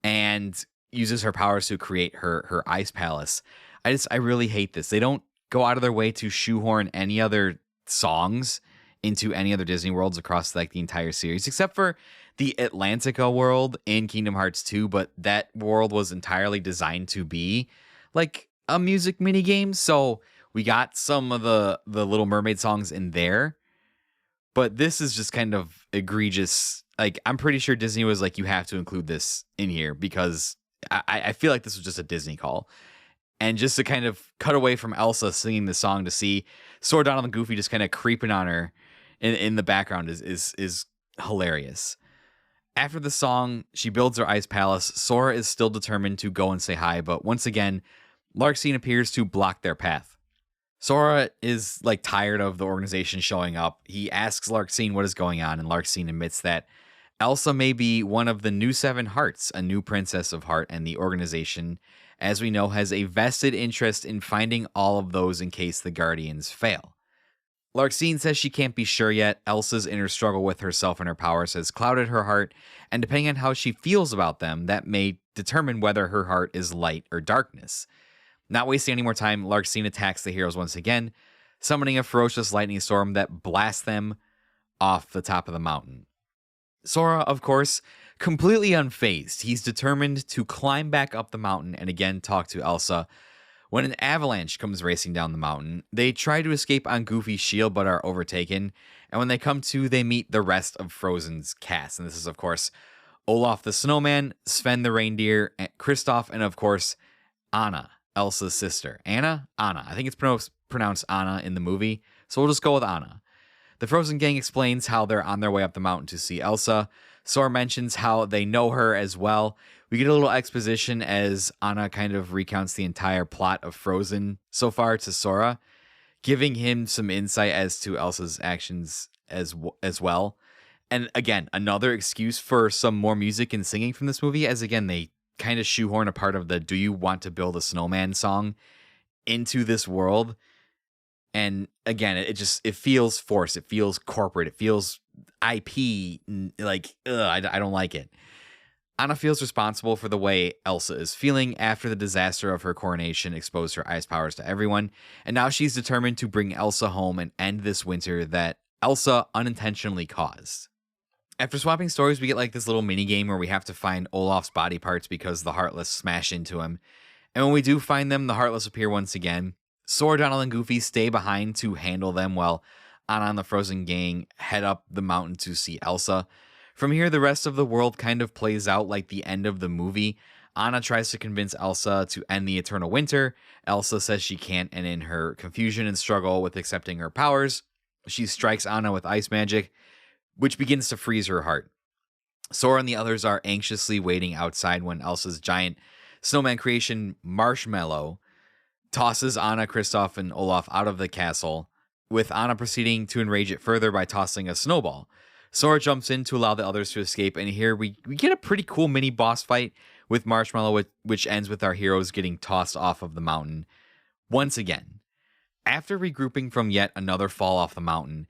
and uses her powers to create her ice palace. I really hate this. They don't go out of their way to shoehorn any other songs into any other Disney worlds across like the entire series, except for the Atlantica world in Kingdom Hearts 2, but that world was entirely designed to be like a music mini game. So we got some of the Little Mermaid songs in there, but this is just kind of egregious. Like, I'm pretty sure Disney was like, you have to include this in here because I feel like this was just a Disney call. And just to kind of cut away from Elsa singing the song to see Sora, Donald, and Goofy just kind of creeping on her in the background is hilarious. After the song, she builds her ice palace. Sora is still determined to go and say hi, but once again, Larxene appears to block their path. Sora is like tired of the organization showing up. He asks Larxene what is going on, and Larxene admits that Elsa may be one of the new Seven Hearts, a new princess of Heart, and the organization, as we know, has a vested interest in finding all of those in case the Guardians fail. Larxene says she can't be sure yet. Elsa's inner struggle with herself and her powers has clouded her heart, and depending on how she feels about them, that may determine whether her heart is light or darkness. Not wasting any more time, Larxene attacks the heroes once again, summoning a ferocious lightning storm that blasts them off the top of the mountain. Sora, of course, completely unfazed. He's determined to climb back up the mountain and again talk to Elsa. When an avalanche comes racing down the mountain, they try to escape on Goofy's shield but are overtaken. And when they come to, they meet the rest of Frozen's cast. And this is, of course, Olaf the Snowman, Sven the Reindeer, Kristoff, and, of course, Anna, Elsa's sister. Anna? I think it's pronounced Anna in the movie, so we'll just go with Anna. The Frozen gang explains how they're on their way up the mountain to see Elsa. Sora mentions how they know her as well. We get a little exposition as Anna kind of recounts the entire plot of Frozen so far to Sora, giving him some insight as to Elsa's actions as well. And again, another excuse for some more music and singing from this movie, as again, they kind of shoehorn a part of the "Do you want to build a snowman" song into this world. And again, it feels forced. It feels corporate. It feels IP. Like, I don't like it. Anna feels responsible for the way Elsa is feeling after the disaster of her coronation exposed her ice powers to everyone. And now she's determined to bring Elsa home and end this winter that Elsa unintentionally caused. After swapping stories, we get like this little mini game where we have to find Olaf's body parts because the Heartless smash into him. And when we do find them, the Heartless appear once again. Sora, Donald, and Goofy stay behind to handle them while Anna and the Frozen gang head up the mountain to see Elsa. From here, the rest of the world kind of plays out like the end of the movie. Anna tries to convince Elsa to end the eternal winter. Elsa says she can't, and in her confusion and struggle with accepting her powers, she strikes Anna with ice magic, which begins to freeze her heart. Sora and the others are anxiously waiting outside when Elsa's giant snowman creation, Marshmallow, tosses Anna, Kristoff, and Olaf out of the castle, with Anna proceeding to enrage it further by tossing a snowball. Sora jumps in to allow the others to escape, and here we get a pretty cool mini boss fight with Marshmallow, which ends with our heroes getting tossed off of the mountain once again. After regrouping from yet another fall off the mountain,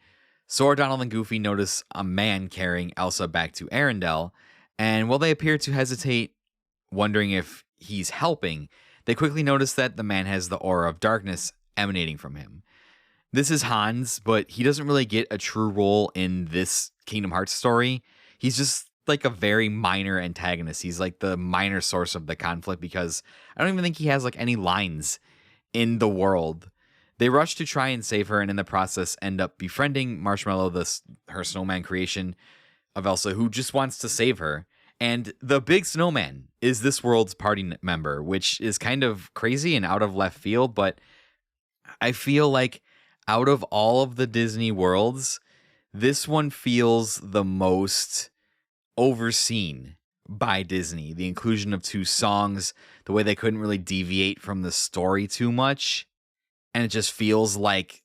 Sora, Donald, and Goofy notice a man carrying Elsa back to Arendelle, and while they appear to hesitate, wondering if he's helping, they quickly notice that the man has the aura of darkness emanating from him. This is Hans, but he doesn't really get a true role in this Kingdom Hearts story. He's just like a very minor antagonist. He's like the minor source of the conflict because I don't even think he has like any lines in the world. They rush to try and save her, and in the process end up befriending Marshmallow, her snowman creation of Elsa, who just wants to save her. And the big snowman is this world's party member, which is kind of crazy and out of left field, but I feel like out of all of the Disney worlds, this one feels the most overseen by Disney. The inclusion of 2 songs, the way they couldn't really deviate from the story too much, and it just feels like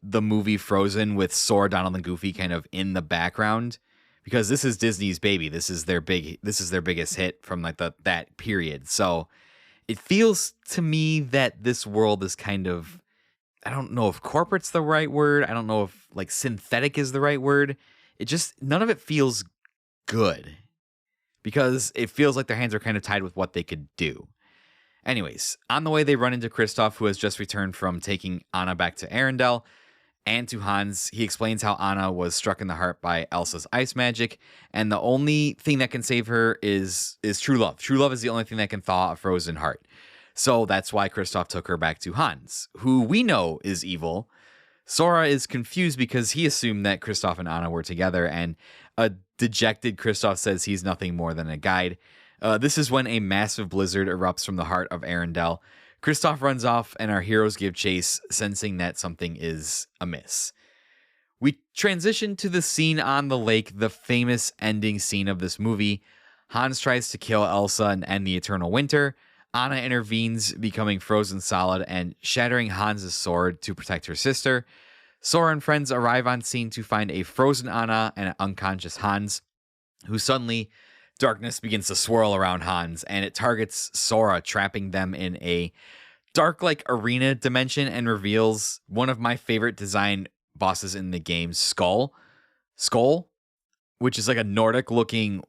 the movie Frozen with Sora, Donald, and Goofy kind of in the background, because this is Disney's baby. This is their biggest hit from like that period. So it feels to me that this world is kind of, I don't know if corporate's the right word. I don't know if like synthetic is the right word. It just, none of it feels good because it feels like their hands are kind of tied with what they could do. Anyways, on the way, they run into Kristoff, who has just returned from taking Anna back to Arendelle, and to Hans. He explains how Anna was struck in the heart by Elsa's ice magic, and the only thing that can save her is true love. True love is the only thing that can thaw a frozen heart. So that's why Kristoff took her back to Hans, who we know is evil. Sora is confused because he assumed that Kristoff and Anna were together, and a dejected Kristoff says he's nothing more than a guide. This is when a massive blizzard erupts from the heart of Arendelle. Kristoff runs off, and our heroes give chase, sensing that something is amiss. We transition to the scene on the lake, the famous ending scene of this movie. Hans tries to kill Elsa and end the eternal winter. Anna intervenes, becoming frozen solid and shattering Hans' sword to protect her sister. Sora and friends arrive on scene to find a frozen Anna and an unconscious Hans, who suddenly darkness begins to swirl around Hans, and it targets Sora, trapping them in a dark like arena dimension, and reveals one of my favorite design bosses in the game, Skull, which is like a Nordic looking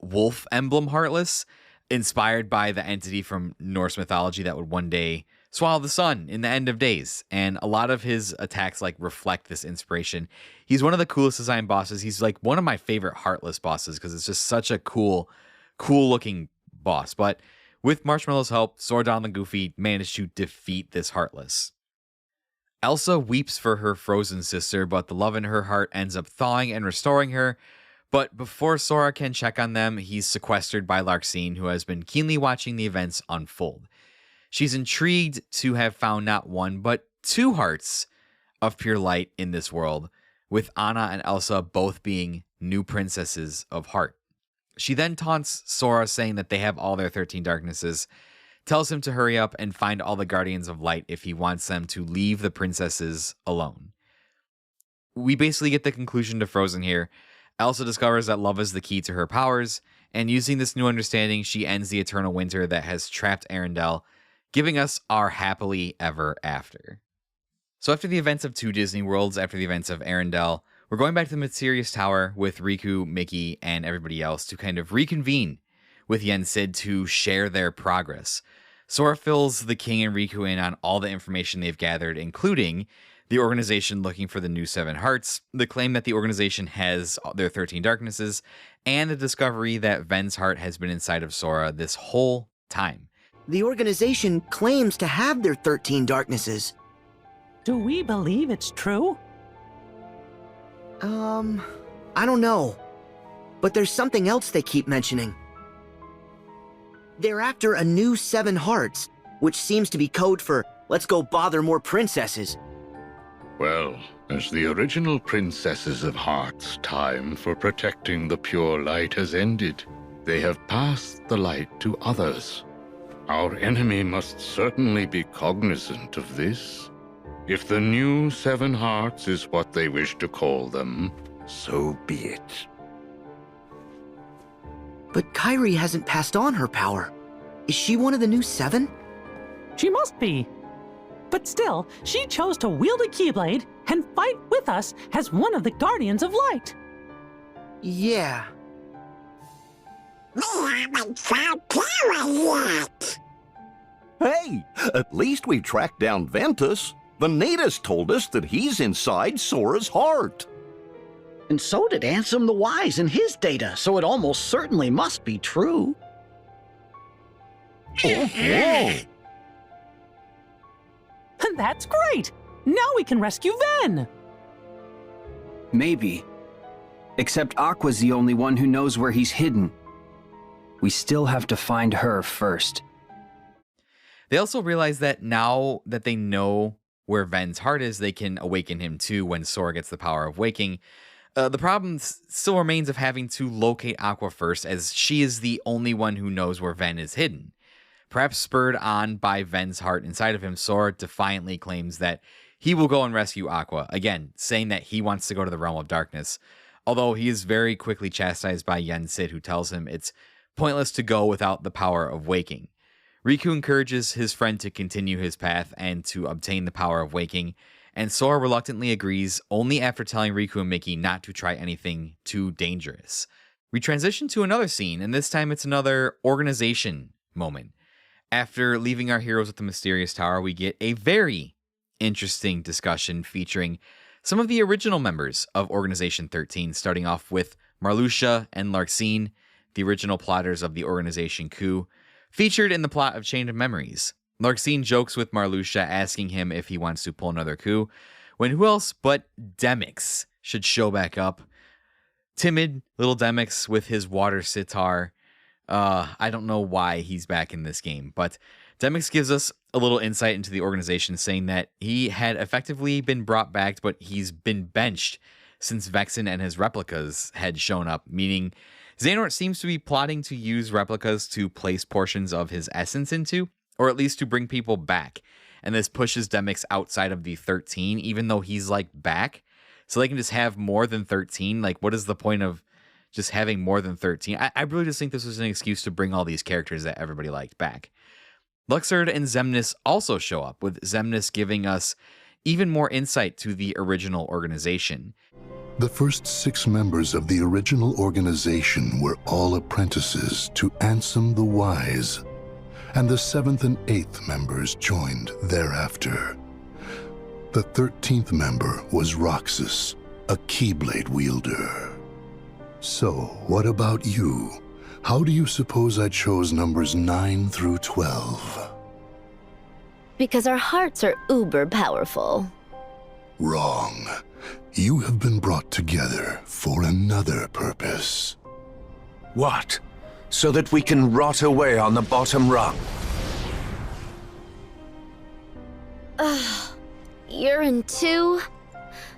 wolf emblem heartless, inspired by the entity from Norse mythology that would one day swallow the sun in the end of days. And a lot of his attacks like reflect this inspiration. He's one of the coolest design bosses. He's like one of my favorite heartless bosses because it's just such a cool looking boss. But with Marshmallow's help, Sora, Donald, and Goofy managed to defeat this heartless. Elsa weeps for her frozen sister, but the love in her heart ends up thawing and restoring her. But before Sora can check on them, he's sequestered by Larxene, who has been keenly watching the events unfold. She's intrigued to have found not one, but 2 hearts of pure light in this world, with Anna and Elsa both being new princesses of heart. She then taunts Sora, saying that they have all their 13 darknesses, tells him to hurry up and find all the Guardians of Light if he wants them to leave the princesses alone. We basically get the conclusion to Frozen here. Elsa discovers that love is the key to her powers, and using this new understanding, she ends the eternal winter that has trapped Arendelle, giving us our happily ever after. So after the events of 2 Disney Worlds, after the events of Arendelle, we're going back to the Mysterious Tower with Riku, Mickey, and everybody else to kind of reconvene with Yen Sid to share their progress. Sora fills the King and Riku in on all the information they've gathered, including the organization looking for the new 7 hearts, the claim that the organization has their 13 darknesses, and the discovery that Ven's heart has been inside of Sora this whole time. The organization claims to have their 13 darknesses. Do we believe it's true? I don't know. But there's something else they keep mentioning. They're after a new 7 hearts, which seems to be code for, let's go bother more princesses. Well, as the original princesses of Heart's time for protecting the pure light has ended, they have passed the light to others. Our enemy must certainly be cognizant of this. If the new 7 hearts is what they wish to call them, so be it. But Kairi hasn't passed on her power. Is she one of the new 7? She must be. But still, she chose to wield a Keyblade and fight with us as one of the Guardians of Light. Yeah. We haven't found power yet. Hey, at least we've tracked down Ventus. Vanitas told us that he's inside Sora's heart. And so did Ansem the Wise in his data, so it almost certainly must be true. Oh, whoa. That's great! Now we can rescue Ven! Maybe. Except Aqua's the only one who knows where he's hidden. We still have to find her first. They also realize that now that they know where Ven's heart is, they can awaken him too when Sora gets the power of waking. The problem still remains of having to locate Aqua first, as she is the only one who knows where Ven is hidden. Perhaps spurred on by Ven's heart inside of him, Sora defiantly claims that he will go and rescue Aqua, again, saying that he wants to go to the Realm of Darkness, although he is very quickly chastised by Yen Sid, who tells him it's pointless to go without the power of waking. Riku encourages his friend to continue his path and to obtain the power of waking, and Sora reluctantly agrees only after telling Riku and Mickey not to try anything too dangerous. We transition to another scene, and this time it's another organization moment. After leaving our heroes at the Mysterious Tower, we get a very interesting discussion featuring some of the original members of Organization 13, starting off with Marluxia and Larxene, the original plotters of the organization coup, featured in the plot of Chain of Memories. Larxene jokes with Marluxia, asking him if he wants to pull another coup, when who else but Demyx should show back up. Timid little Demyx with his water sitar. I don't know why he's back in this game, but Demyx gives us a little insight into the organization, saying that he had effectively been brought back, but he's been benched since Vexen and his replicas had shown up, meaning Xehanort seems to be plotting to use replicas to place portions of his essence into, or at least to bring people back. And this pushes Demyx outside of the 13, even though he's like back. So they can just have more than 13. Like, what is the point of just having more than 13? I really just think this was an excuse to bring all these characters that everybody liked back. Luxord and Xemnas also show up, with Xemnas giving us even more insight to the original organization. The first 6 members of the original organization were all apprentices to Ansem the Wise, and the 7th and 8th members joined thereafter. The 13th member was Roxas, a Keyblade wielder. So, what about you? How do you suppose I chose numbers 9 through 12? Because our hearts are uber powerful. Wrong. You have been brought together for another purpose. What? So that we can rot away on the bottom rung? Ugh. You're in too?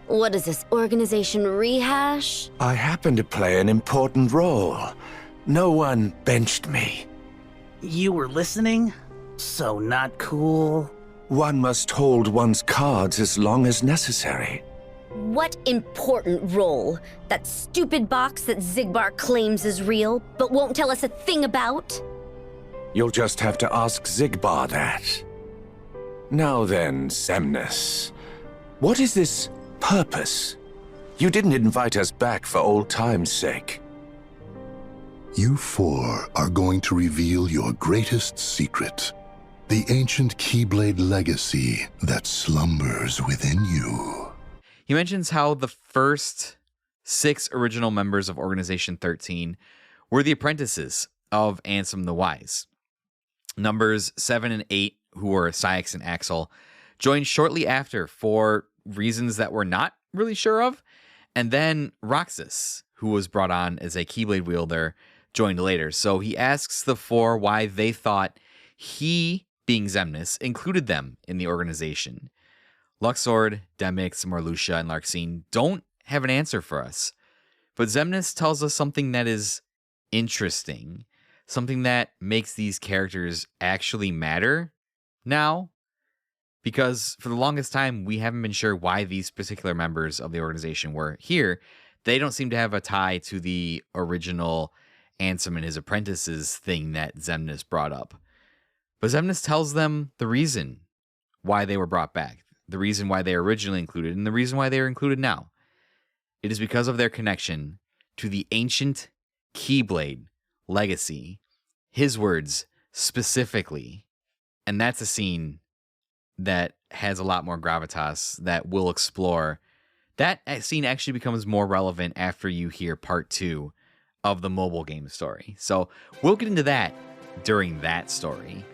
What is this, organization rehash? I happen to play an important role. No one benched me. You were listening? So not cool. One must hold one's cards as long as necessary. What important role? That stupid box that Zigbar claims is real, but won't tell us a thing about? You'll just have to ask Zigbar that. Now then, Xemnas. What is this purpose? You didn't invite us back for old time's sake. You four are going to reveal your greatest secret. The ancient Keyblade legacy that slumbers within you. He mentions how the first 6 original members of Organization 13 were the apprentices of Ansem the Wise. Numbers 7 and 8, who were Syx and Axel, joined shortly after for reasons that we're not really sure of. And then Roxas, who was brought on as a Keyblade wielder, joined later. So he asks the 4 why they thought he, being Xemnas, included them in the organization. Luxord, Demyx, Marluxia, and Larxene don't have an answer for us. But Xemnas tells us something that is interesting, something that makes these characters actually matter now, because for the longest time, we haven't been sure why these particular members of the organization were here. They don't seem to have a tie to the original Ansem and his apprentices thing that Xemnas brought up. But Xemnas tells them the reason why they were brought back, the reason why they were originally included, and the reason why they are included now. It is because of their connection to the ancient Keyblade legacy. His words specifically. And that's a scene that has a lot more gravitas that we'll explore. That scene actually becomes more relevant after you hear part 2 of the mobile game story. So we'll get into that during that story.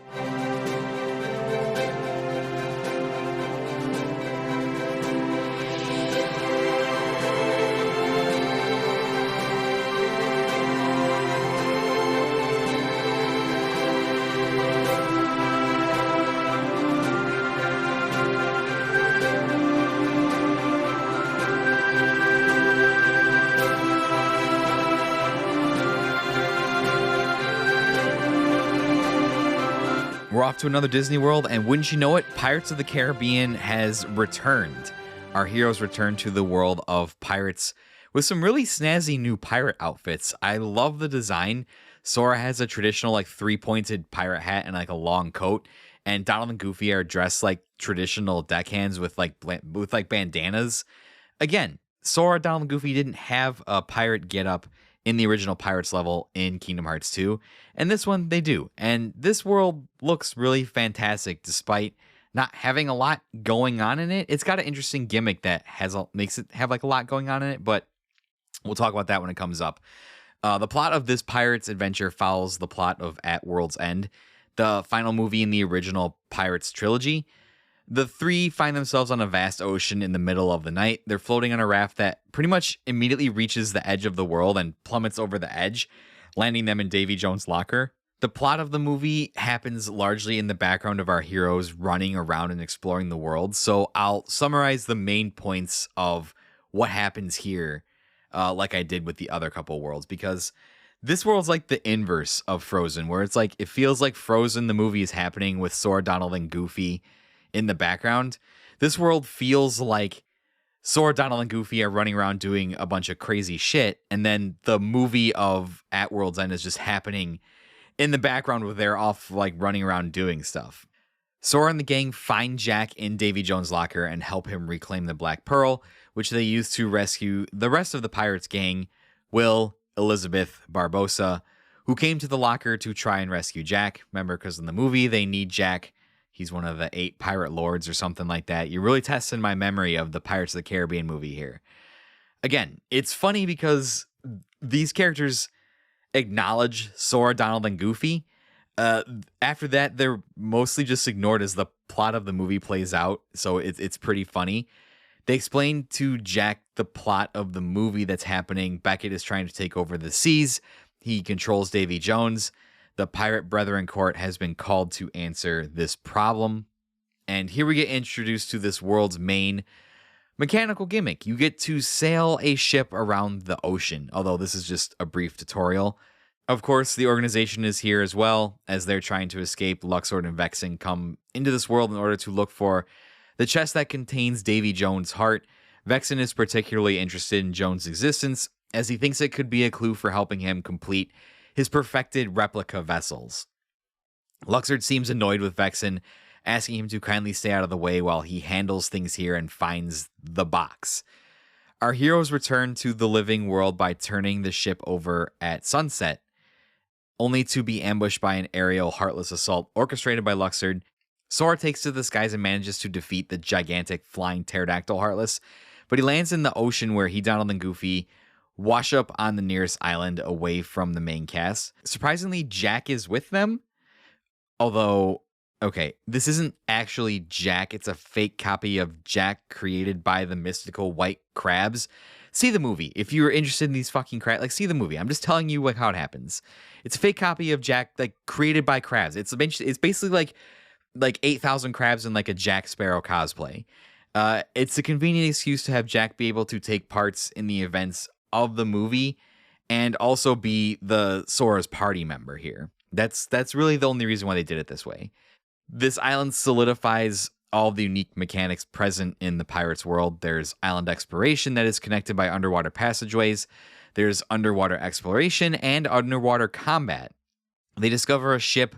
We're off to another Disney World, and wouldn't you know it, Pirates of the Caribbean has returned. Our heroes return to the world of pirates with some really snazzy new pirate outfits. I love the design. Sora has a traditional like 3-pointed pirate hat and like a long coat, and Donald and Goofy are dressed like traditional deckhands with like bandanas. Again, Sora, Donald, and Goofy didn't have a pirate getup in the original Pirates level in Kingdom Hearts 2, and this one they do. And this world looks really fantastic despite not having a lot going on in it. It's got an interesting gimmick that makes it have like a lot going on in it, but we'll talk about that when it comes up. The plot of this Pirates adventure follows the plot of At World's End, the final movie in the original Pirates trilogy. The 3 find themselves on a vast ocean in the middle of the night. They're floating on a raft that pretty much immediately reaches the edge of the world and plummets over the edge, landing them in Davy Jones' locker. The plot of the movie happens largely in the background of our heroes running around and exploring the world. So I'll summarize the main points of what happens here, like I did with the other couple worlds, because this world's like the inverse of Frozen, where it's like it feels like Frozen, the movie, is happening with Sora, Donald, and Goofy in the background. This world feels like Sora, Donald, and Goofy are running around doing a bunch of crazy shit, and then the movie of At World's End is just happening in the background where they're off like running around doing stuff. Sora and the gang find Jack in Davy Jones' locker and help him reclaim the Black Pearl, which they use to rescue the rest of the Pirates gang, Will, Elizabeth, Barbossa, who came to the locker to try and rescue Jack. Remember, because in the movie, they need Jack. He's one of the 8 pirate lords or something like that. You're really testing my memory of the Pirates of the Caribbean movie here. Again, it's funny because these characters acknowledge Sora, Donald, and Goofy. After that, they're mostly just ignored as the plot of the movie plays out, so it's pretty funny. They explain to Jack the plot of the movie that's happening. Beckett is trying to take over the seas. He controls Davy Jones. The Pirate Brethren Court has been called to answer this problem. And here we get introduced to this world's main Mechanical gimmick. You get to sail a ship around the ocean, although this is just a brief tutorial. Of course, the organization is here as well, as they're trying to escape. Luxord and Vexen come into this world in order to look for the chest that contains Davy Jones' heart. Vexen is particularly interested in Jones' existence, as he thinks it could be a clue for helping him complete his perfected replica vessels. Luxord seems annoyed with Vexen, asking him to kindly stay out of the way while he handles things here and finds the box. Our heroes return to the living world by turning the ship over at sunset, only to be ambushed by an aerial heartless assault orchestrated by Luxord. Sora takes to the skies and manages to defeat the gigantic flying pterodactyl heartless, but he lands in the ocean where he, Donald, and Goofy wash up on the nearest island away from the main cast. Surprisingly, Jack is with them, although, okay, this isn't actually Jack. It's a fake copy of Jack created by the mystical white crabs. See the movie. If you're interested in these fucking crabs, like, see the movie. I'm just telling you like how it happens. It's a fake copy of Jack, like, created by crabs. It's basically like 8,000 crabs in like a Jack Sparrow cosplay. It's a convenient excuse to have Jack be able to take parts in the events of the movie and also be the Sora's party member here. That's really the only reason why they did it this way. This island solidifies all the unique mechanics present in the pirates' world. There's island exploration that is connected by underwater passageways. There's underwater exploration and underwater combat. They discover a ship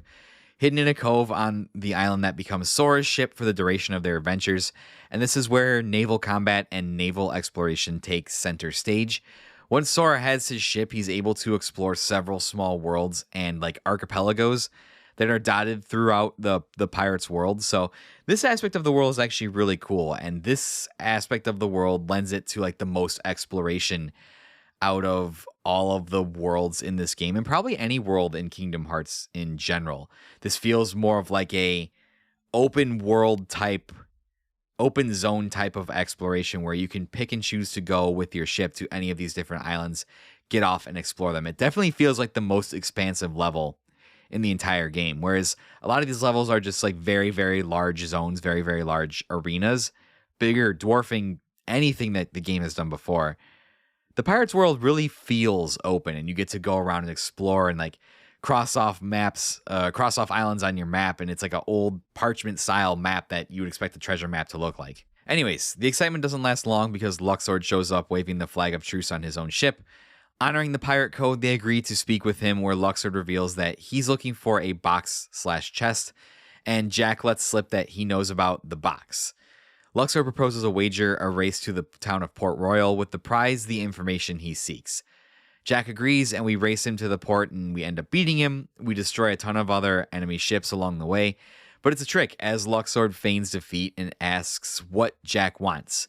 hidden in a cove on the island that becomes Sora's ship for the duration of their adventures, and this is where naval combat and naval exploration take center stage. Once Sora has his ship, he's able to explore several small worlds and like archipelagos that are dotted throughout the pirates' world. So this aspect of the world is actually really cool, and this aspect of the world lends it to like the most exploration out of all of the worlds in this game, and probably any world in Kingdom Hearts in general. This feels more of like a open world type, open zone type of exploration where you can pick and choose to go with your ship to any of these different islands, get off and explore them. It definitely feels like the most expansive level in the entire game, whereas a lot of these levels are just like very, very large zones, very, very large arenas, bigger, dwarfing anything that the game has done before. The Pirates world really feels open, and you get to go around and explore and like cross off islands on your map, and it's like an old parchment style map that you would expect the treasure map to look like. Anyways, the excitement doesn't last long because Luxord shows up waving the flag of truce on his own ship. Honoring the pirate code, they agree to speak with him, where Luxord reveals that he's looking for a box/chest, and Jack lets slip that he knows about the box. Luxord proposes a wager, a race to the town of Port Royal, with the prize the information he seeks. Jack agrees, and we race him to the port, and we end up beating him. We destroy a ton of other enemy ships along the way, but it's a trick, as Luxord feigns defeat and asks what Jack wants.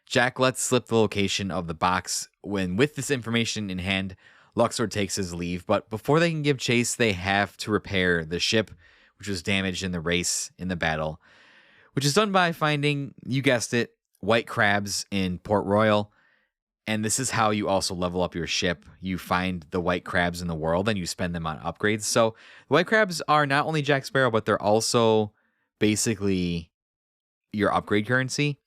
Jack lets slip the location of the box. When with this information in hand, Luxord takes his leave, but before they can give chase, they have to repair the ship, which was damaged in the race in the battle, which is done by finding, you guessed it, white crabs in Port Royal. And this is how you also level up your ship. You find the white crabs in the world and you spend them on upgrades. So the white crabs are not only Jack Sparrow, but they're also basically your upgrade currency.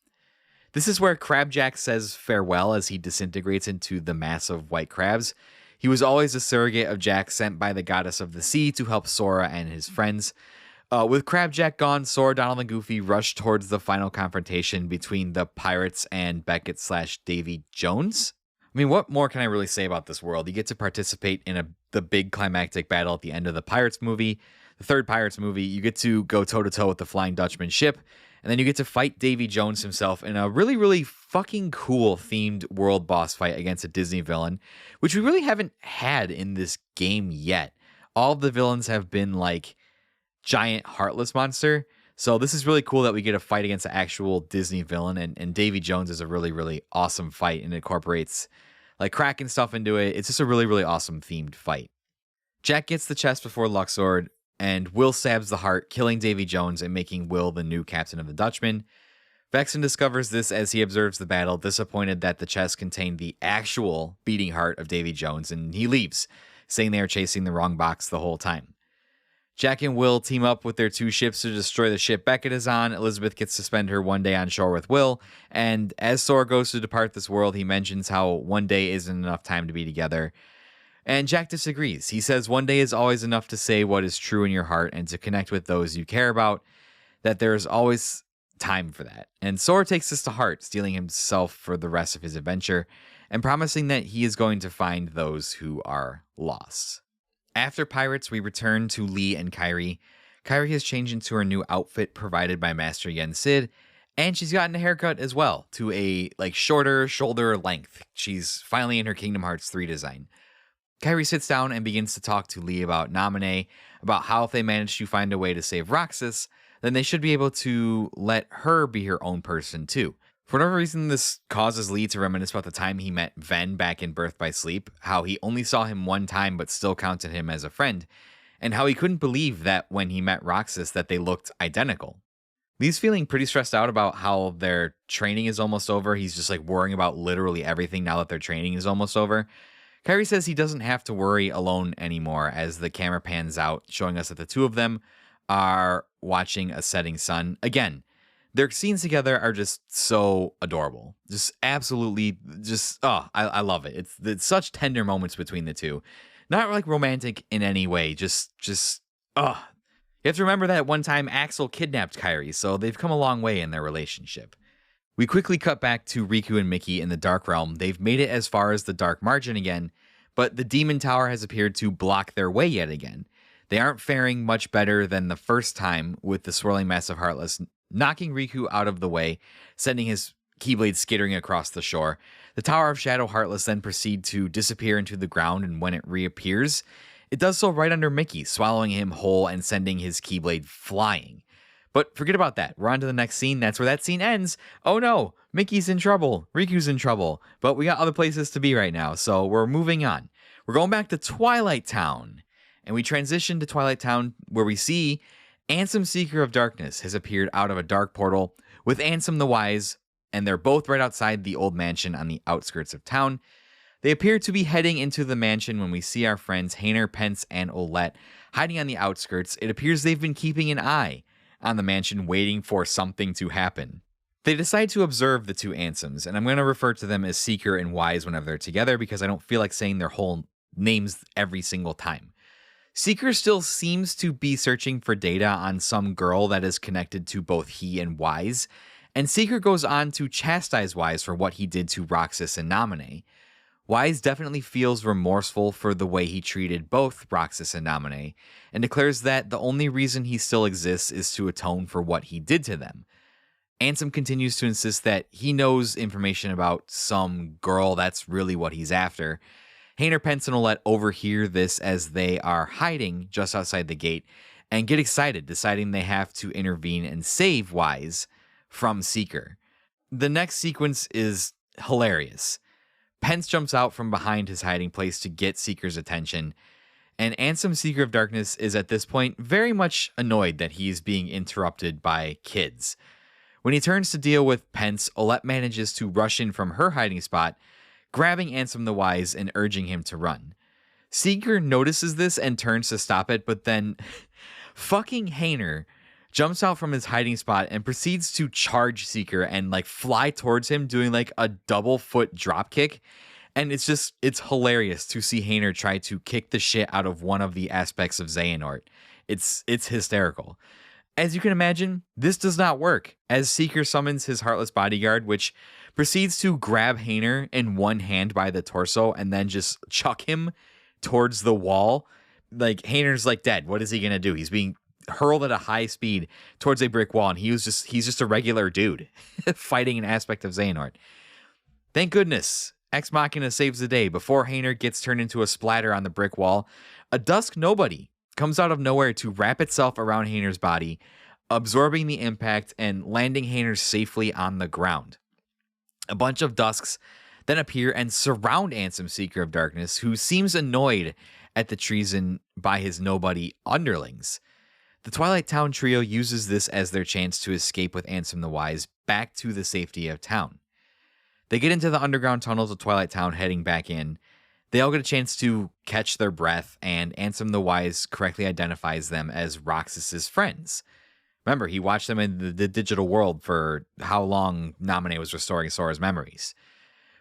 This is where Crab Jack says farewell as he disintegrates into the mass of white crabs. He was always a surrogate of Jack, sent by the goddess of the sea to help Sora and his friends. With Crab Jack gone, Sora, Donald, and Goofy rush towards the final confrontation between the pirates and Beckett/Davy Jones. I mean, what more can I really say about this world? You get to participate in the big climactic battle at the end of the Pirates movie. The third Pirates movie, you get to go toe-to-toe with the Flying Dutchman ship, and then you get to fight Davy Jones himself in a really, really fucking cool themed world boss fight against a Disney villain, which we really haven't had in this game yet. All of the villains have been like giant heartless monster. So this is really cool that we get a fight against an actual Disney villain, and Davy Jones is a really, really awesome fight, and it incorporates like cracking stuff into it. It's just a really, really awesome themed fight. Jack gets the chest before Luxord, and Will stabs the heart, killing Davy Jones and making Will the new captain of the Dutchman. Vexen discovers this as he observes the battle, disappointed that the chest contained the actual beating heart of Davy Jones, and he leaves, saying they are chasing the wrong box the whole time. Jack and Will team up with their 2 ships to destroy the ship Beckett is on. Elizabeth gets to spend her one day on shore with Will, and as Sora goes to depart this world, he mentions how one day isn't enough time to be together. And Jack disagrees. He says one day is always enough to say what is true in your heart and to connect with those you care about, that there is always time for that. And Sora takes this to heart, steeling himself for the rest of his adventure and promising that he is going to find those who are lost. After Pirates, we return to Lee and Kairi. Kairi has changed into her new outfit provided by Master Yen Sid, and she's gotten a haircut as well to a shorter shoulder length. She's finally in her Kingdom Hearts 3 design. Kairi sits down and begins to talk to Lee about Naminé, about how if they manage to find a way to save Roxas, then they should be able to let her be her own person too. For whatever reason, this causes Lee to reminisce about the time he met Ven back in Birth by Sleep, how he only saw him one time but still counted him as a friend, and how he couldn't believe that when he met Roxas that they looked identical. Lee's feeling pretty stressed out about how their training is almost over. He's just worrying about literally everything now that their training is almost over. Kairi says he doesn't have to worry alone anymore as the camera pans out, showing us that the 2 of them are watching a setting sun. Again, their scenes together are just so adorable. Just absolutely, I love it. It's such tender moments between the 2. Not romantic in any way, just. You have to remember that one time Axel kidnapped Kairi, so they've come a long way in their relationship. We quickly cut back to Riku and Mickey in the Dark Realm. They've made it as far as the Dark Margin again, but the Demon Tower has appeared to block their way yet again. They aren't faring much better than the first time, with the swirling mass of Heartless knocking Riku out of the way, sending his Keyblade skittering across the shore. The Tower of Shadow Heartless then proceed to disappear into the ground, and when it reappears, it does so right under Mickey, swallowing him whole and sending his Keyblade flying. But forget about that. We're on to the next scene. That's where that scene ends. Oh no, Mickey's in trouble. Riku's in trouble. But we got other places to be right now, so we're moving on. We're going back to Twilight Town. And we transition to Twilight Town, where we see Ansem, Seeker of Darkness, has appeared out of a dark portal with Ansem the Wise, and they're both right outside the old mansion on the outskirts of town. They appear to be heading into the mansion when we see our friends Hayner, Pence, and Olette hiding on the outskirts. It appears they've been keeping an eye on the mansion, waiting for something to happen. They decide to observe the 2 Ansems, and I'm going to refer to them as Seeker and Wise whenever they're together because I don't feel like saying their whole names every single time. Seeker still seems to be searching for data on some girl that is connected to both he and Wise, and Seeker goes on to chastise Wise for what he did to Roxas and Naminé. Wise definitely feels remorseful for the way he treated both Roxas and Naminé, and declares that the only reason he still exists is to atone for what he did to them. Ansem continues to insist that he knows information about some girl that's really what he's after. Hayner, Pence, and Olette overhear this as they are hiding just outside the gate and get excited, deciding they have to intervene and save Wise from Seeker. The next sequence is hilarious. Pence jumps out from behind his hiding place to get Seeker's attention, and Ansem, Seeker of Darkness, is at this point very much annoyed that he is being interrupted by kids. When he turns to deal with Pence, Olette manages to rush in from her hiding spot, grabbing Ansem the Wise and urging him to run. Seeker notices this and turns to stop it, but then fucking Hayner jumps out from his hiding spot and proceeds to charge Seeker and fly towards him, doing a double foot drop kick. And it's hilarious to see Hayner try to kick the shit out of one of the aspects of Xehanort. It's hysterical. As you can imagine, this does not work, as Seeker summons his Heartless bodyguard, which proceeds to grab Hayner in one hand by the torso and then just chuck him towards the wall. Hayner's dead. What is he gonna do? He's being hurled at a high speed towards a brick wall, and he's just a regular dude fighting an aspect of Xehanort. Thank goodness Ex Machina saves the day. Before Hayner gets turned into a splatter on the brick wall, a Dusk Nobody comes out of nowhere to wrap itself around Hayner's body, absorbing the impact and landing Hayner safely on the ground. A bunch of Dusks then appear and surround Ansem, Seeker of Darkness, who seems annoyed at the treason by his nobody underlings. The Twilight Town trio uses this as their chance to escape with Ansem the Wise back to the safety of town. They get into the underground tunnels of Twilight Town, heading back in. They all get a chance to catch their breath, and Ansem the Wise correctly identifies them as Roxas's friends. Remember, he watched them in the digital world for how long Naminé was restoring Sora's memories.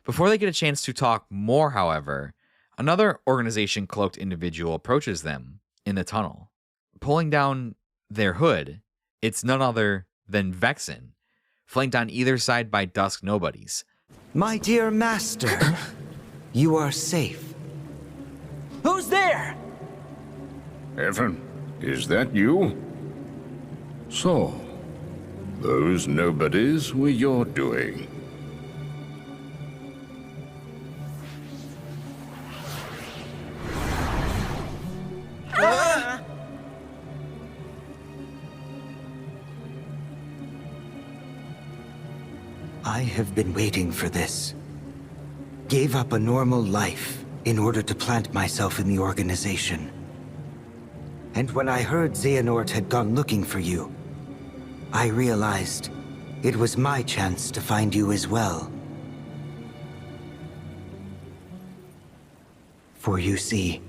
Before they get a chance to talk more, however, another organization cloaked individual approaches them in the tunnel. Pulling down their hood, it's none other than Vexen, flanked on either side by Dusk Nobodies. My dear master, you are safe. Who's there? Evan, is that you? So, those nobodies were your doing. I have been waiting for this. Gave up a normal life in order to plant myself in the organization. And when I heard Xehanort had gone looking for you, I realized it was my chance to find you as well. For you see,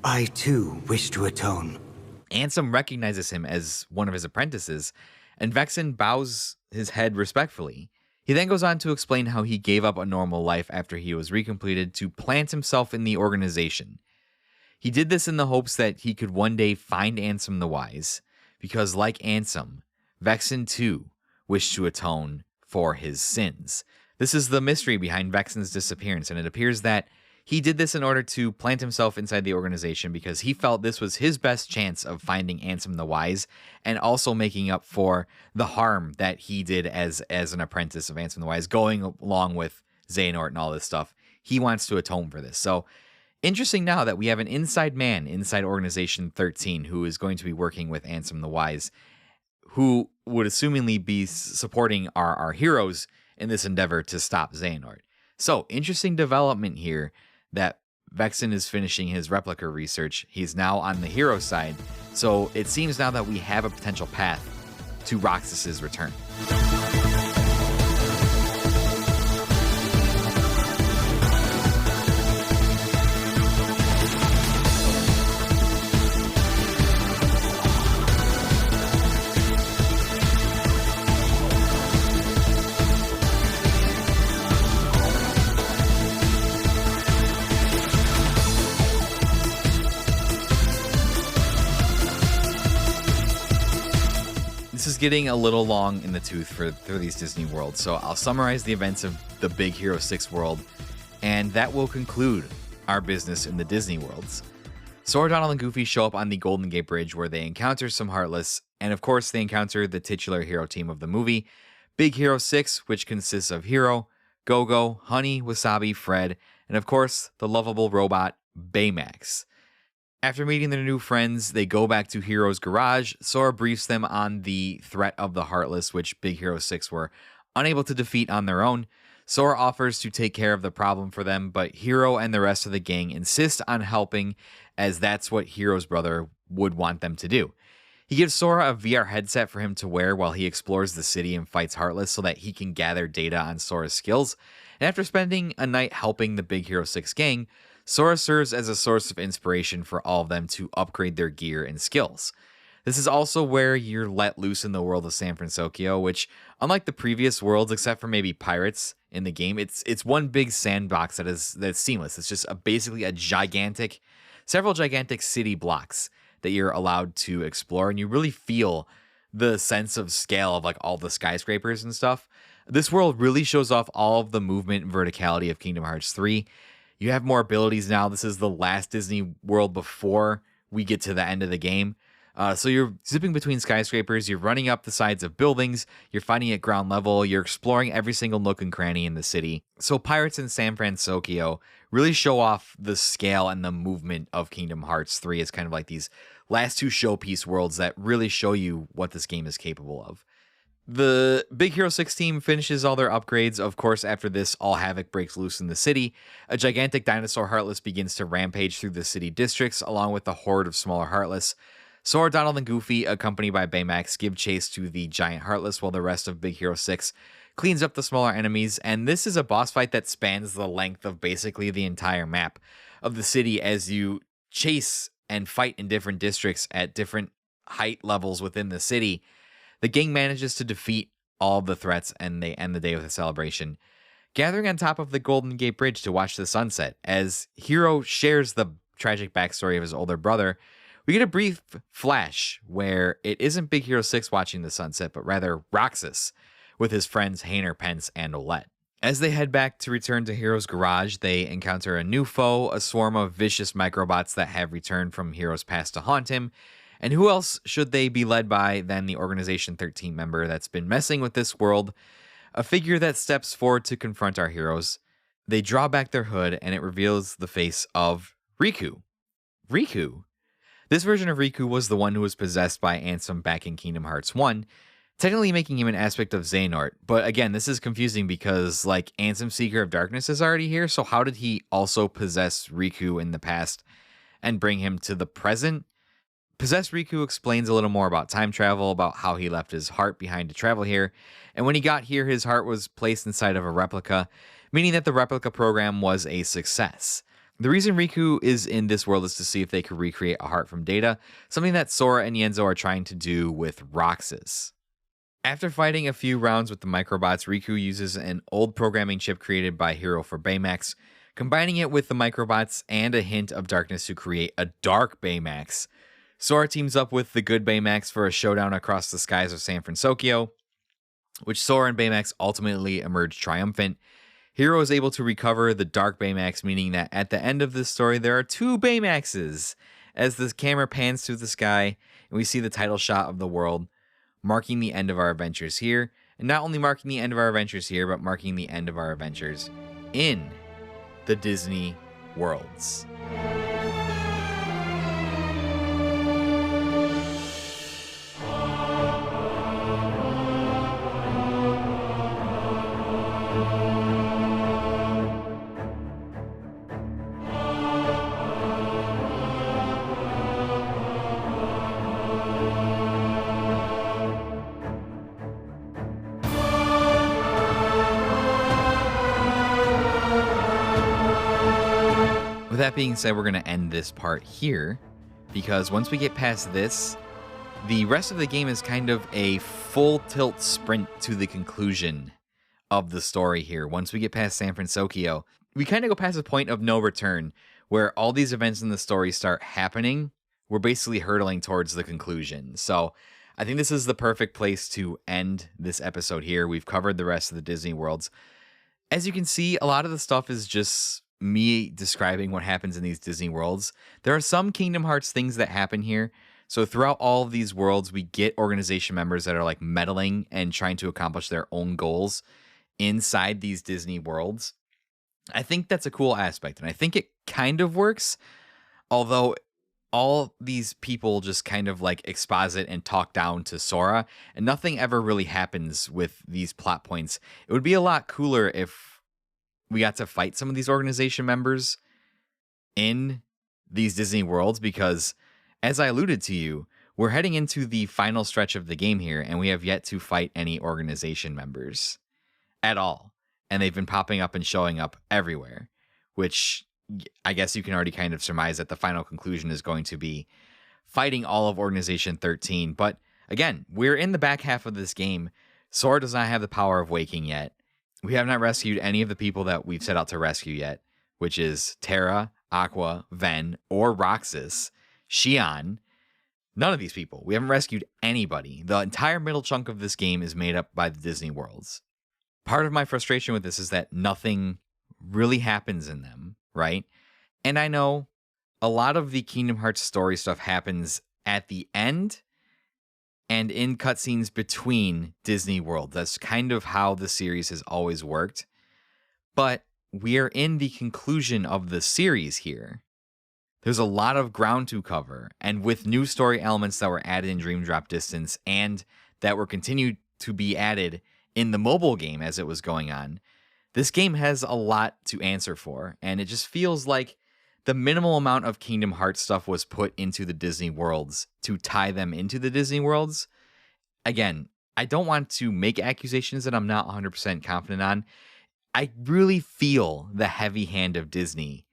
I too wish to atone. Ansem recognizes him as one of his apprentices, and Vexen bows his head respectfully. He then goes on to explain how he gave up a normal life after he was recompleted to plant himself in the organization. He did this in the hopes that he could one day find Ansem the Wise, because like Ansem, Vexen too wished to atone for his sins. This is the mystery behind Vexen's disappearance, and it appears that he did this in order to plant himself inside the organization because he felt this was his best chance of finding Ansem the Wise and also making up for the harm that he did as an apprentice of Ansem the Wise, going along with Xehanort and all this stuff. He wants to atone for this. So interesting now that we have an inside man inside Organization 13 who is going to be working with Ansem the Wise, who would assumingly be supporting our heroes in this endeavor to stop Xehanort. So interesting development here that Vexen is finishing his replica research. He's now on the hero side. So it seems now that we have a potential path to Roxas's return. This is getting a little long in the tooth for these Disney worlds, so I'll summarize the events of the Big Hero 6 world, and that will conclude our business in the Disney worlds. Sora, Donald, and Goofy show up on the Golden Gate Bridge where they encounter some Heartless, and of course they encounter the titular hero team of the movie, Big Hero 6, which consists of Hero, Go-Go, Honey, Wasabi, Fred, and of course the lovable robot, Baymax. After meeting their new friends, they go back to Hero's garage. Sora briefs them on the threat of the Heartless, which Big Hero 6 were unable to defeat on their own. Sora offers to take care of the problem for them, but Hero and the rest of the gang insist on helping, as that's what Hero's brother would want them to do. He gives Sora a VR headset for him to wear while he explores the city and fights Heartless so that he can gather data on Sora's skills. And after spending a night helping the Big Hero 6 gang, Sora serves as a source of inspiration for all of them to upgrade their gear and skills. This is also where you're let loose in the world of San Francisco, which, unlike the previous worlds, except for maybe pirates in the game, it's one big sandbox that's seamless. It's just basically several gigantic city blocks that you're allowed to explore, and you really feel the sense of scale of like all the skyscrapers and stuff. This world really shows off all of the movement and verticality of Kingdom Hearts 3. You have more abilities now. This is the last Disney world before we get to the end of the game. So you're zipping between skyscrapers, you're running up the sides of buildings, you're fighting at ground level, you're exploring every single nook and cranny in the city. So Pirates in San Francisco really show off the scale and the movement of Kingdom Hearts 3 as kind of like these last two showpiece worlds that really show you what this game is capable of. The Big Hero 6 team finishes all their upgrades. Of course, after this, all havoc breaks loose in the city. A gigantic dinosaur Heartless begins to rampage through the city districts, along with a horde of smaller Heartless. Sora, Donald, and Goofy, accompanied by Baymax, give chase to the giant Heartless, while the rest of Big Hero 6 cleans up the smaller enemies, and this is a boss fight that spans the length of basically the entire map of the city as you chase and fight in different districts at different height levels within the city. The gang manages to defeat all the threats, and they end the day with a celebration, gathering on top of the Golden Gate Bridge to watch the sunset. As Hiro shares the tragic backstory of his older brother, we get a brief flash where it isn't Big Hero 6 watching the sunset, but rather Roxas with his friends Hayner, Pence, and Olette. As they head back to return to Hiro's garage, they encounter a new foe, a swarm of vicious microbots that have returned from Hiro's past to haunt him. And who else should they be led by than the Organization 13 member that's been messing with this world, a figure that steps forward to confront our heroes. They draw back their hood, and it reveals the face of Riku. Riku? This version of Riku was the one who was possessed by Ansem back in Kingdom Hearts 1, technically making him an aspect of Xehanort. But again, this is confusing because, like, Ansem Seeker of Darkness is already here, so how did he also possess Riku in the past and bring him to the present? Possess Riku explains a little more about time travel, about how he left his heart behind to travel here, and when he got here, his heart was placed inside of a replica, meaning that the replica program was a success. The reason Riku is in this world is to see if they could recreate a heart from data, something that Sora and Yenzo are trying to do with Roxas. After fighting a few rounds with the microbots, Riku uses an old programming chip created by Hiro for Baymax, combining it with the microbots and a hint of darkness to create a dark Baymax. Sora teams up with the good Baymax for a showdown across the skies of San Francisco, which Sora and Baymax ultimately emerge triumphant. Hiro is able to recover the dark Baymax, meaning that at the end of this story, there are two Baymaxes. As the camera pans through the sky, and we see the title shot of the world, marking the end of our adventures here. And not only marking the end of our adventures here, but marking the end of our adventures in the Disney worlds. With that being said, we're going to end this part here, because once we get past this, the rest of the game is kind of a full tilt sprint to the conclusion of the story here. Once we get past San Francisco, we kind of go past a point of no return, where all these events in the story start happening. We're basically hurtling towards the conclusion. So I think this is the perfect place to end this episode here. We've covered the rest of the Disney worlds. As you can see, a lot of the stuff is just me describing what happens in these Disney worlds. There are some Kingdom Hearts things that happen here. So throughout all of these worlds, we get organization members that are like meddling and trying to accomplish their own goals inside these Disney worlds. I think that's a cool aspect, and I think it kind of works, although all these people just kind of like exposit and talk down to Sora, and nothing ever really happens with these plot points. It would be a lot cooler if we got to fight some of these organization members in these Disney worlds, because as I alluded to you, we're heading into the final stretch of the game here, and we have yet to fight any organization members at all. And they've been popping up and showing up everywhere, which I guess you can already kind of surmise that the final conclusion is going to be fighting all of Organization 13. But again, we're in the back half of this game. Sora does not have the power of waking yet. We have not rescued any of the people that we've set out to rescue yet, which is Terra, Aqua, Ven, or Roxas, Xion. None of these people. We haven't rescued anybody. The entire middle chunk of this game is made up by the Disney worlds. Part of my frustration with this is that nothing really happens in them, right? And I know a lot of the Kingdom Hearts story stuff happens at the end and in cutscenes between Disney World. That's kind of how the series has always worked. But we are in the conclusion of the series here. There's a lot of ground to cover, and with new story elements that were added in Dream Drop Distance and that were continued to be added in the mobile game as it was going on, this game has a lot to answer for, and it just feels like the minimal amount of Kingdom Hearts stuff was put into the Disney worlds to tie them into the Disney worlds. Again, I don't want to make accusations that I'm not 100% confident on. I really feel the heavy hand of Disney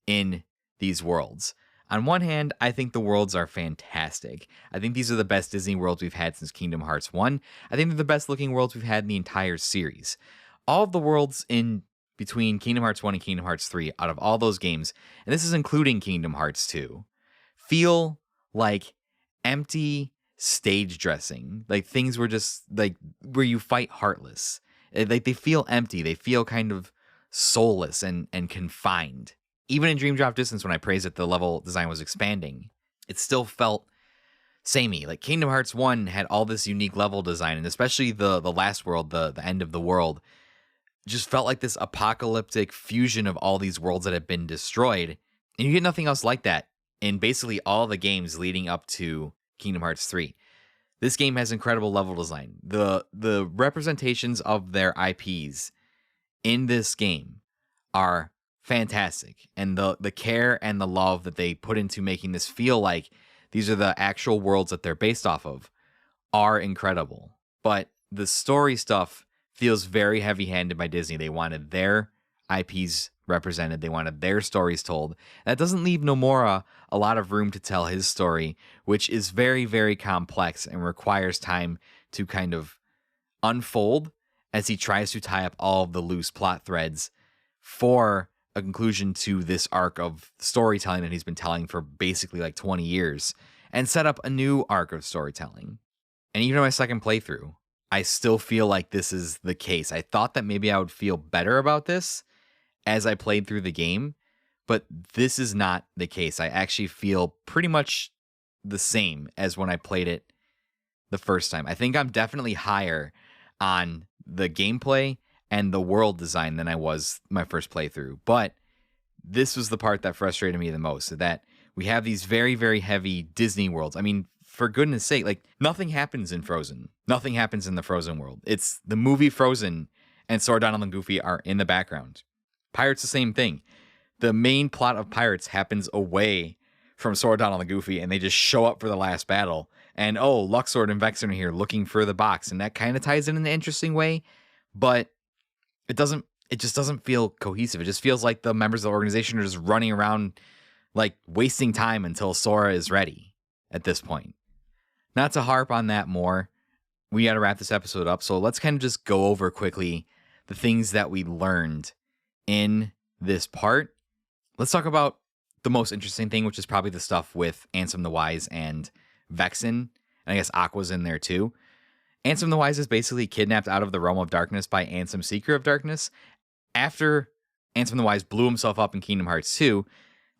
in these worlds. On one hand, I think the worlds are fantastic. I think these are the best Disney worlds we've had since Kingdom Hearts 1. I think they're the best looking worlds we've had in the entire series. All of the worlds in between Kingdom Hearts 1 and Kingdom Hearts 3, out of all those games, and this is including Kingdom Hearts 2, feel like empty stage dressing. Like things were just like where you fight heartless. Like they feel empty. They feel kind of soulless and confined. Even in Dream Drop Distance, when I praised that the level design was expanding, it still felt samey. Like Kingdom Hearts 1 had all this unique level design, and especially the last world, the end of the world, just felt like this apocalyptic fusion of all these worlds that had been destroyed. And you get nothing else like that in basically all the games leading up to Kingdom Hearts 3. This game has incredible level design. The representations of their IPs in this game are fantastic. And the care and the love that they put into making this feel like these are the actual worlds that they're based off of are incredible. But the story stuff feels very heavy-handed by Disney. They wanted their IPs represented. They wanted their stories told. That doesn't leave Nomura a lot of room to tell his story, which is very, very complex and requires time to kind of unfold as he tries to tie up all of the loose plot threads for a conclusion to this arc of storytelling that he's been telling for basically like 20 years and set up a new arc of storytelling. And even in my second playthrough, I still feel like this is the case. I thought that maybe I would feel better about this as I played through the game, but this is not the case. I actually feel pretty much the same as when I played it the first time. I think I'm definitely higher on the gameplay and the world design than I was my first playthrough. But this was the part that frustrated me the most, that we have these very, very heavy Disney worlds. I mean, for goodness sake, like nothing happens in Frozen. Nothing happens in the Frozen world. It's the movie Frozen and Sora, Donald, and Goofy are in the background. Pirates, the same thing. The main plot of Pirates happens away from Sora, Donald, and Goofy, and they just show up for the last battle. And oh, Luxord and Vexen are here looking for the box, and that kind of ties in an interesting way, but it just doesn't feel cohesive. It just feels like the members of the organization are just running around, like wasting time until Sora is ready at this point. Not to harp on that more, we got to wrap this episode up. So let's kind of just go over quickly the things that we learned in this part. Let's talk about the most interesting thing, which is probably the stuff with Ansem the Wise and Vexen. And I guess Aqua's in there too. Ansem the Wise is basically kidnapped out of the realm of darkness by Ansem, Seeker of Darkness. After Ansem the Wise blew himself up in Kingdom Hearts 2,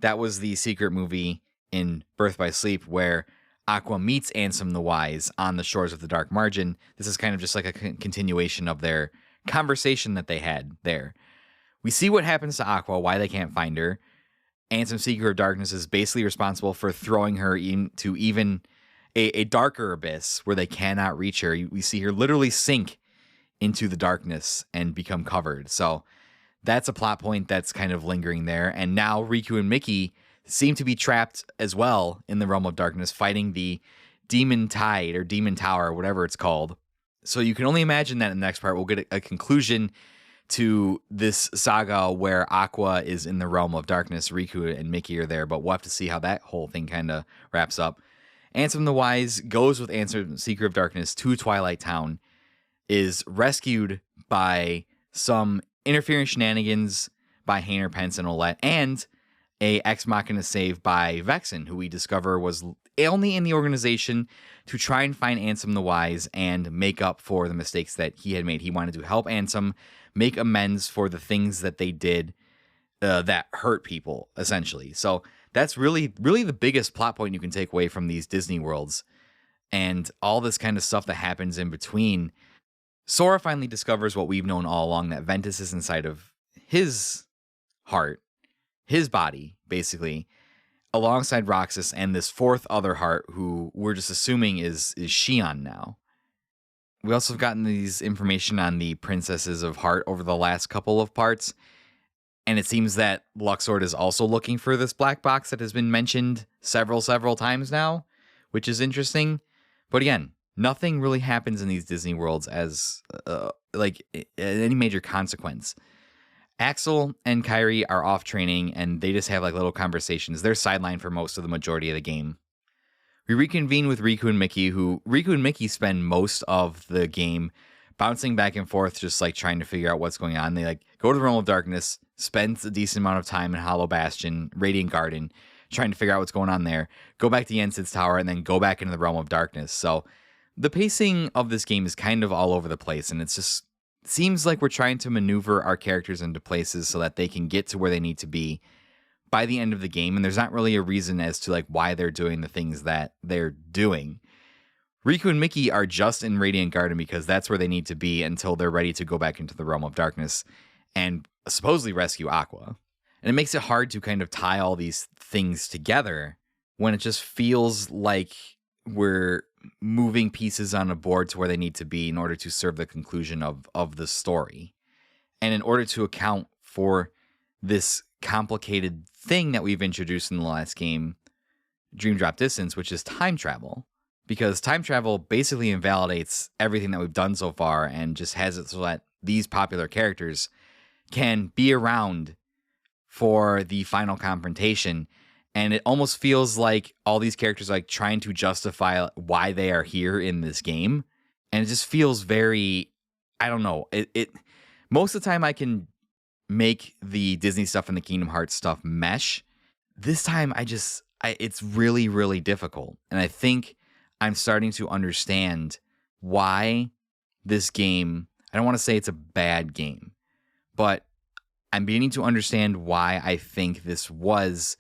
that was the secret movie in Birth by Sleep where Aqua meets Ansem the Wise on the shores of the Dark Margin. This is kind of just like a continuation of their conversation that they had there. We see what happens to Aqua, why they can't find her. Ansem, Seeker of Darkness, is basically responsible for throwing her into even a darker abyss where they cannot reach her. We see her literally sink into the darkness and become covered. So that's a plot point that's kind of lingering there. And now Riku and Mickey seem to be trapped as well in the realm of darkness, fighting the Demon Tide or Demon Tower, or whatever it's called. So you can only imagine that in the next part we'll get a conclusion to this saga where Aqua is in the realm of darkness, Riku and Mickey are there, but we'll have to see how that whole thing kind of wraps up. Ansem the Wise goes with Ansem, Seeker of Darkness, to Twilight Town, is rescued by some interfering shenanigans by Hayner, Pence, and Olette, and a Ex Machina save by Vexen, who we discover was only in the organization to try and find Ansem the Wise and make up for the mistakes that he had made. He wanted to help Ansem make amends for the things that they did that hurt people, essentially. So that's really, really the biggest plot point you can take away from these Disney worlds and all this kind of stuff that happens in between. Sora finally discovers what we've known all along, that Ventus is inside of his heart, his body, basically, alongside Roxas and this fourth other heart who we're just assuming is Xion now. We also have gotten these information on the Princesses of Heart over the last couple of parts, and it seems that Luxord is also looking for this black box that has been mentioned several times now, which is interesting. But again, nothing really happens in these Disney worlds as any major consequence. Axel and Kyrie are off training, and they just have like little conversations. They're sidelined for most of the majority of the game. We reconvene with Riku and Mickey, Riku and Mickey spend most of the game bouncing back and forth, just like trying to figure out what's going on. They like go to the Realm of Darkness, spend a decent amount of time in Hollow Bastion, Radiant Garden, trying to figure out what's going on there, go back to Yensid's Tower, and then go back into the Realm of Darkness. So the pacing of this game is kind of all over the place, and it's just seems like we're trying to maneuver our characters into places so that they can get to where they need to be by the end of the game, and there's not really a reason as to like why they're doing the things that they're doing. Riku and Mickey are just in Radiant Garden because that's where they need to be until they're ready to go back into the Realm of Darkness and supposedly rescue Aqua. And it makes it hard to kind of tie all these things together when it just feels like we're moving pieces on a board to where they need to be in order to serve the conclusion of the story. And in order to account for this complicated thing that we've introduced in the last game, Dream Drop Distance, which is time travel. Because time travel basically invalidates everything that we've done so far and just has it so that these popular characters can be around for the final confrontation. And it almost feels like all these characters are like trying to justify why they are here in this game. And it just feels very, I don't know. It most of the time I can make the Disney stuff and the Kingdom Hearts stuff mesh. This time it's really, really difficult. And I think I'm starting to understand why this game, I don't want to say it's a bad game, but I'm beginning to understand why I think this was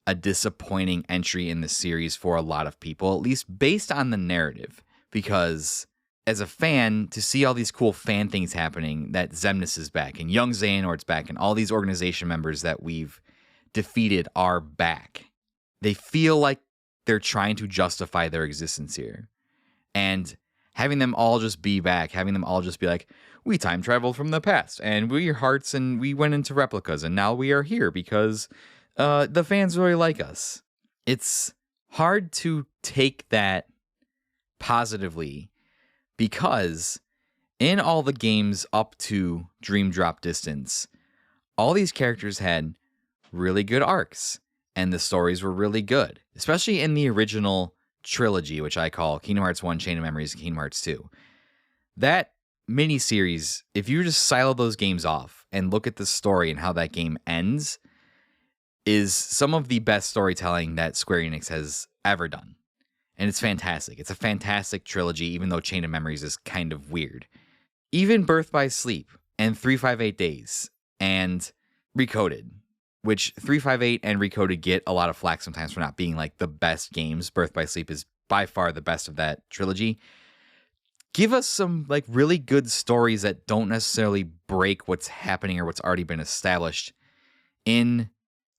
a disappointing entry in the series for a lot of people, at least based on the narrative. Because as a fan, to see all these cool fan things happening, that Xemnas is back and young Xehanort's back and all these organization members that we've defeated are back. They feel like they're trying to justify their existence here. And having them all just be back, having them all just be like, we time traveled from the past and we're hearts and we went into replicas and now we are here because the fans really like us. It's hard to take that positively because in all the games up to Dream Drop Distance, all these characters had really good arcs. And the stories were really good, especially in the original trilogy, which I call Kingdom Hearts 1, Chain of Memories, and Kingdom Hearts 2. That miniseries, if you just silo those games off and look at the story and how that game ends, is some of the best storytelling that Square Enix has ever done. And it's fantastic. It's a fantastic trilogy, even though Chain of Memories is kind of weird. Even Birth by Sleep and 358 Days and Recoded, which 358 and Recoded get a lot of flack sometimes for not being like the best games. Birth by Sleep is by far the best of that trilogy. Give us some like really good stories that don't necessarily break what's happening or what's already been established in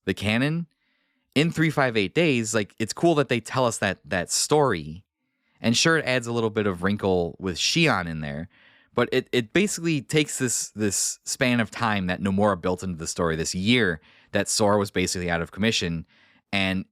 the canon. In 358 Days, like it's cool that they tell us that story. And sure, it adds a little bit of wrinkle with Shion in there. But it basically takes this span of time that Nomura built into the story, this year that Sora was basically out of commission, and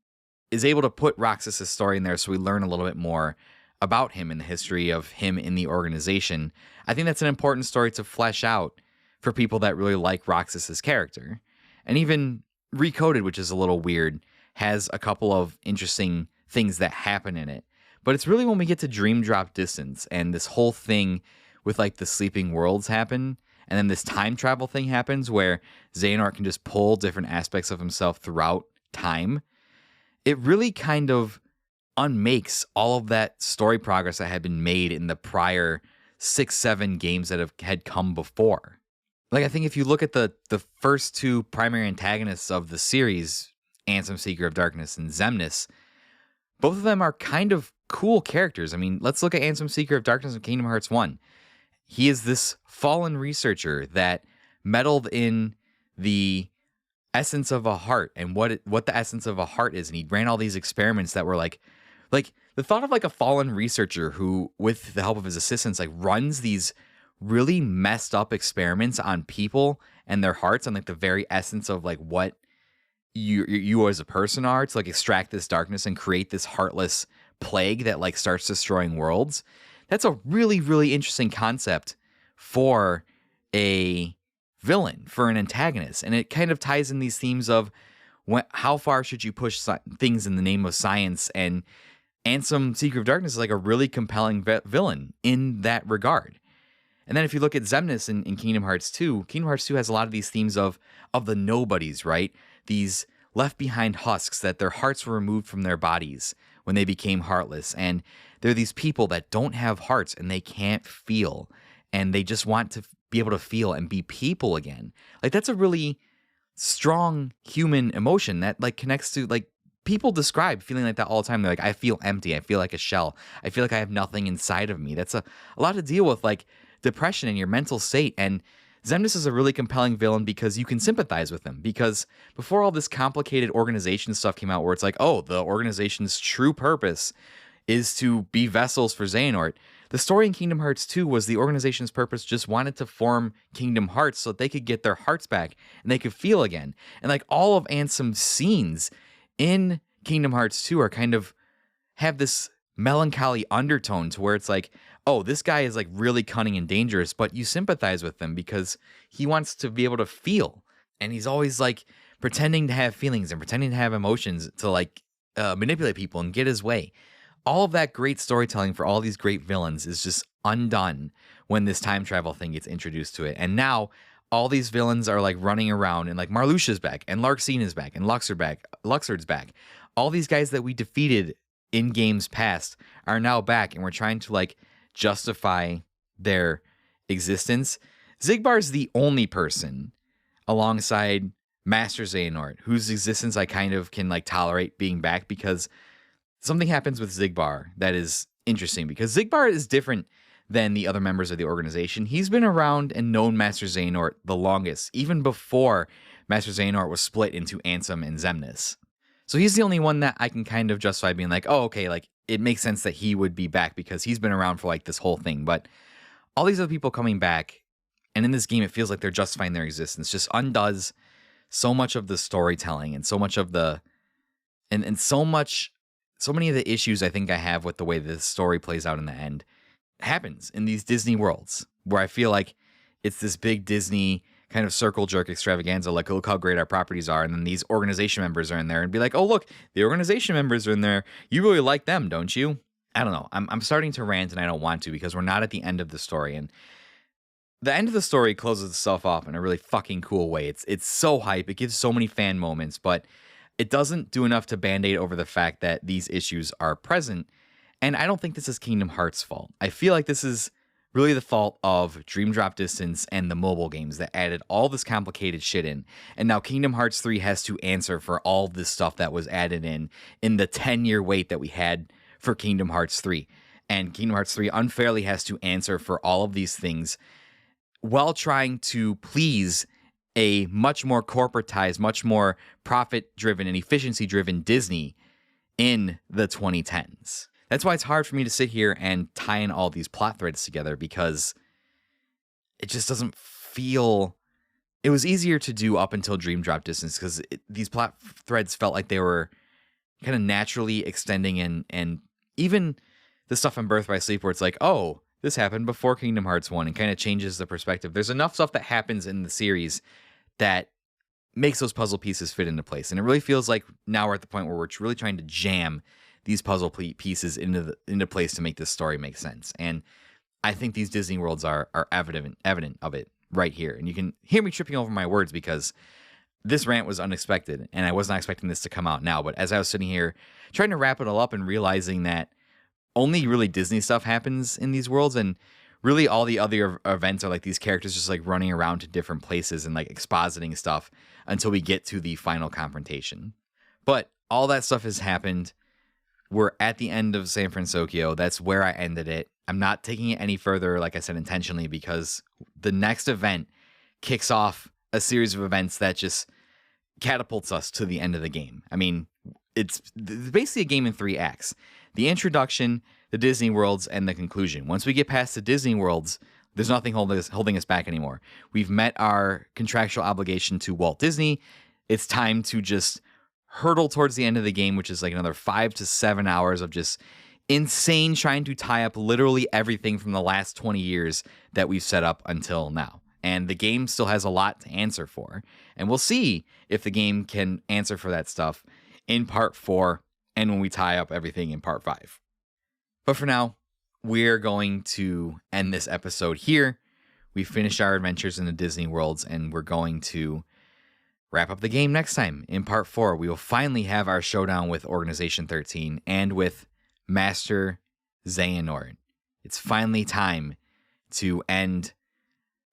is able to put Roxas' story in there so we learn a little bit more about him and the history of him in the organization. I think that's an important story to flesh out for people that really like Roxas' character. And even Recoded, which is a little weird, has a couple of interesting things that happen in it. But it's really when we get to Dream Drop Distance and this whole thing with like the sleeping worlds happen, and then this time travel thing happens where Xehanort can just pull different aspects of himself throughout time. It really kind of unmakes all of that story progress that had been made in the prior 6-7 games that had come before. Like, I think if you look at the first two primary antagonists of the series, Ansem, Seeker of Darkness, and Xemnas, both of them are kind of cool characters. I mean, let's look at Ansem, Seeker of Darkness in Kingdom Hearts 1. He is this fallen researcher that meddled in the essence of a heart and what the essence of a heart is. And he ran all these experiments that were like the thought of like a fallen researcher who, with the help of his assistants, like runs these really messed up experiments on people and their hearts and like the very essence of like what you as a person are, to like extract this darkness and create this heartless plague that like starts destroying worlds. That's a really, really interesting concept for a villain, for an antagonist. And it kind of ties in these themes of how far should you push things in the name of science. And Ansem Secret of Darkness is like a really compelling villain in that regard. And then if you look at Xemnas in Kingdom Hearts 2, Kingdom Hearts 2 has a lot of these themes of the nobodies, right? These left behind husks, that their hearts were removed from their bodies when they became heartless. And they're these people that don't have hearts and they can't feel. And they just want to be able to feel and be people again. Like, that's a really strong human emotion that like connects to, like, people describe feeling like that all the time. They're like, I feel empty. I feel like a shell. I feel like I have nothing inside of me. That's a lot to deal with, like depression and your mental state. And Xemnas is a really compelling villain because you can sympathize with him. Because before all this complicated organization stuff came out where it's like, oh, the organization's true purpose is to be vessels for Xehanort. The story in Kingdom Hearts 2 was the organization's purpose just wanted to form Kingdom Hearts so that they could get their hearts back and they could feel again. And like all of Ansem's scenes in Kingdom Hearts 2 are kind of have this melancholy undertone to where it's like, oh, this guy is like really cunning and dangerous, but you sympathize with him because he wants to be able to feel. And he's always like pretending to have feelings and pretending to have emotions to like manipulate people and get his way. All of that great storytelling for all these great villains is just undone when this time travel thing gets introduced to it. And now all these villains are like running around and like Marluxia's back and Larxena's back and Luxord's back. All these guys that we defeated in games past are now back, and we're trying to like justify their existence. Xigbar's the only person alongside Master Xehanort whose existence I kind of can like tolerate being back, because something happens with Xigbar that is interesting, because Xigbar is different than the other members of the organization. He's been around and known Master Xehanort the longest, even before Master Xehanort was split into Ansem and Xemnas. So he's the only one that I can kind of justify being like, oh, okay, like it makes sense that he would be back because he's been around for like this whole thing. But all these other people coming back, and in this game, it feels like they're justifying their existence, just undoes so much of the storytelling and so much of the, and so many of the issues I think I have with the way this story plays out in the end happens in these Disney worlds, where I feel like it's this big Disney kind of circle jerk extravaganza, like, look how great our properties are, and then these organization members are in there and be like, oh, look, the organization members are in there. You really like them, don't you? I don't know. I'm starting to rant, and I don't want to, because we're not at the end of the story. And the end of the story closes itself off in a really fucking cool way. It's so hype. It gives so many fan moments, but it doesn't do enough to band-aid over the fact that these issues are present. And I don't think this is Kingdom Hearts' fault. I feel like this is really the fault of Dream Drop Distance and the mobile games that added all this complicated shit in. And now Kingdom Hearts 3 has to answer for all this stuff that was added in the 10-year wait that we had for Kingdom Hearts 3. And Kingdom Hearts 3 unfairly has to answer for all of these things while trying to please a much more corporatized, much more profit-driven and efficiency-driven Disney in the 2010s. That's why it's hard for me to sit here and tie in all these plot threads together, because it just doesn't feel... It was easier to do up until Dream Drop Distance, because these plot threads felt like they were kind of naturally extending, and even the stuff in Birth by Sleep where it's like, oh, this happened before Kingdom Hearts 1, and kind of changes the perspective. There's enough stuff that happens in the series that makes those puzzle pieces fit into place. And it really feels like now we're at the point where we're really trying to jam these puzzle pieces into place to make this story make sense. And I think these Disney worlds are evident of it right here. And you can hear me tripping over my words because this rant was unexpected, and I was not expecting this to come out now. But as I was sitting here trying to wrap it all up and realizing that only really Disney stuff happens in these worlds, and really all the other events are like these characters just like running around to different places and like expositing stuff until we get to the final confrontation. But all that stuff has happened. We're at the end of San Francisco. That's where I ended it. I'm not taking it any further, like I said, intentionally, because the next event kicks off a series of events that just catapults us to the end of the game. I mean, it's basically a game in 3 acts. The introduction, the Disney worlds, and the conclusion. Once we get past the Disney worlds, there's nothing holding us back anymore. We've met our contractual obligation to Walt Disney. It's time to just hurdle towards the end of the game, which is like another 5 to 7 hours of just insane trying to tie up literally everything from the last 20 years that we've set up until now. And the game still has a lot to answer for. And we'll see if the game can answer for that stuff in part 4 and when we tie up everything in part 5. But for now, we're going to end this episode here. We finished our adventures in the Disney worlds, and we're going to wrap up the game next time. In part 4, we will finally have our showdown with Organization 13 and with Master Xehanort. It's finally time to end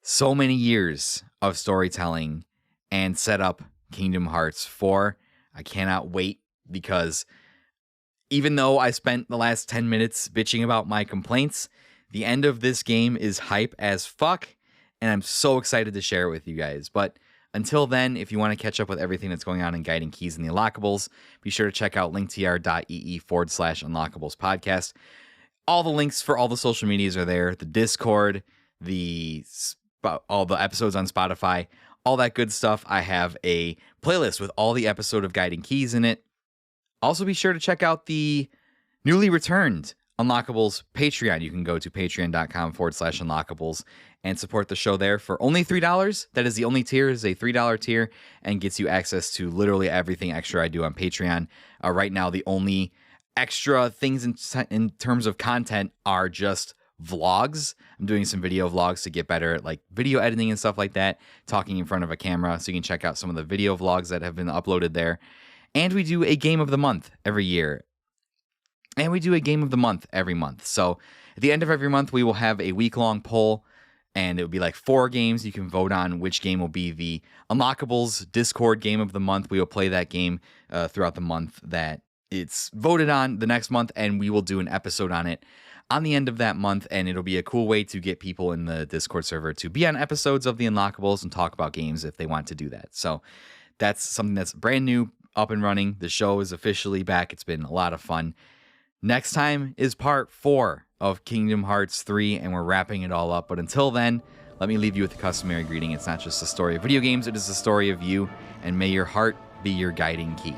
so many years of storytelling and set up Kingdom Hearts 4. I cannot wait, because even though I spent the last 10 minutes bitching about my complaints, the end of this game is hype as fuck, and I'm so excited to share it with you guys. But until then, if you want to catch up with everything that's going on in Guiding Keys and the Unlockables, be sure to check out linktr.ee/Unlockables podcast. All the links for all the social medias are there. The Discord, all the episodes on Spotify, all that good stuff. I have a playlist with all the episode of Guiding Keys in it. Also, be sure to check out the newly returned Unlockables Patreon. You can go to patreon.com/Unlockables and support the show there for only $3. That is the only tier, is a $3 tier, and gets you access to literally everything extra I do on Patreon. Right now, the only extra things in terms of content are just vlogs. I'm doing some video vlogs to get better at like video editing and stuff like that, talking in front of a camera. So you can check out some of the video vlogs that have been uploaded there. And we do a game of the month every year. And we do a game of the month every month. So at the end of every month, we will have a week-long poll, and it will be like 4 games. You can vote on which game will be the Unlockables Discord game of the month. We will play that game throughout the month that it's voted on the next month, and we will do an episode on it on the end of that month. And it'll be a cool way to get people in the Discord server to be on episodes of the Unlockables and talk about games if they want to do that. So that's something that's brand new, up and running. The show is officially back. It's been a lot of fun. Next time is part 4 of Kingdom Hearts 3, and we're wrapping it all up. But until then, let me leave you with the customary greeting. It's not just the story of video games, it is the story of you, and may your heart be your guiding key.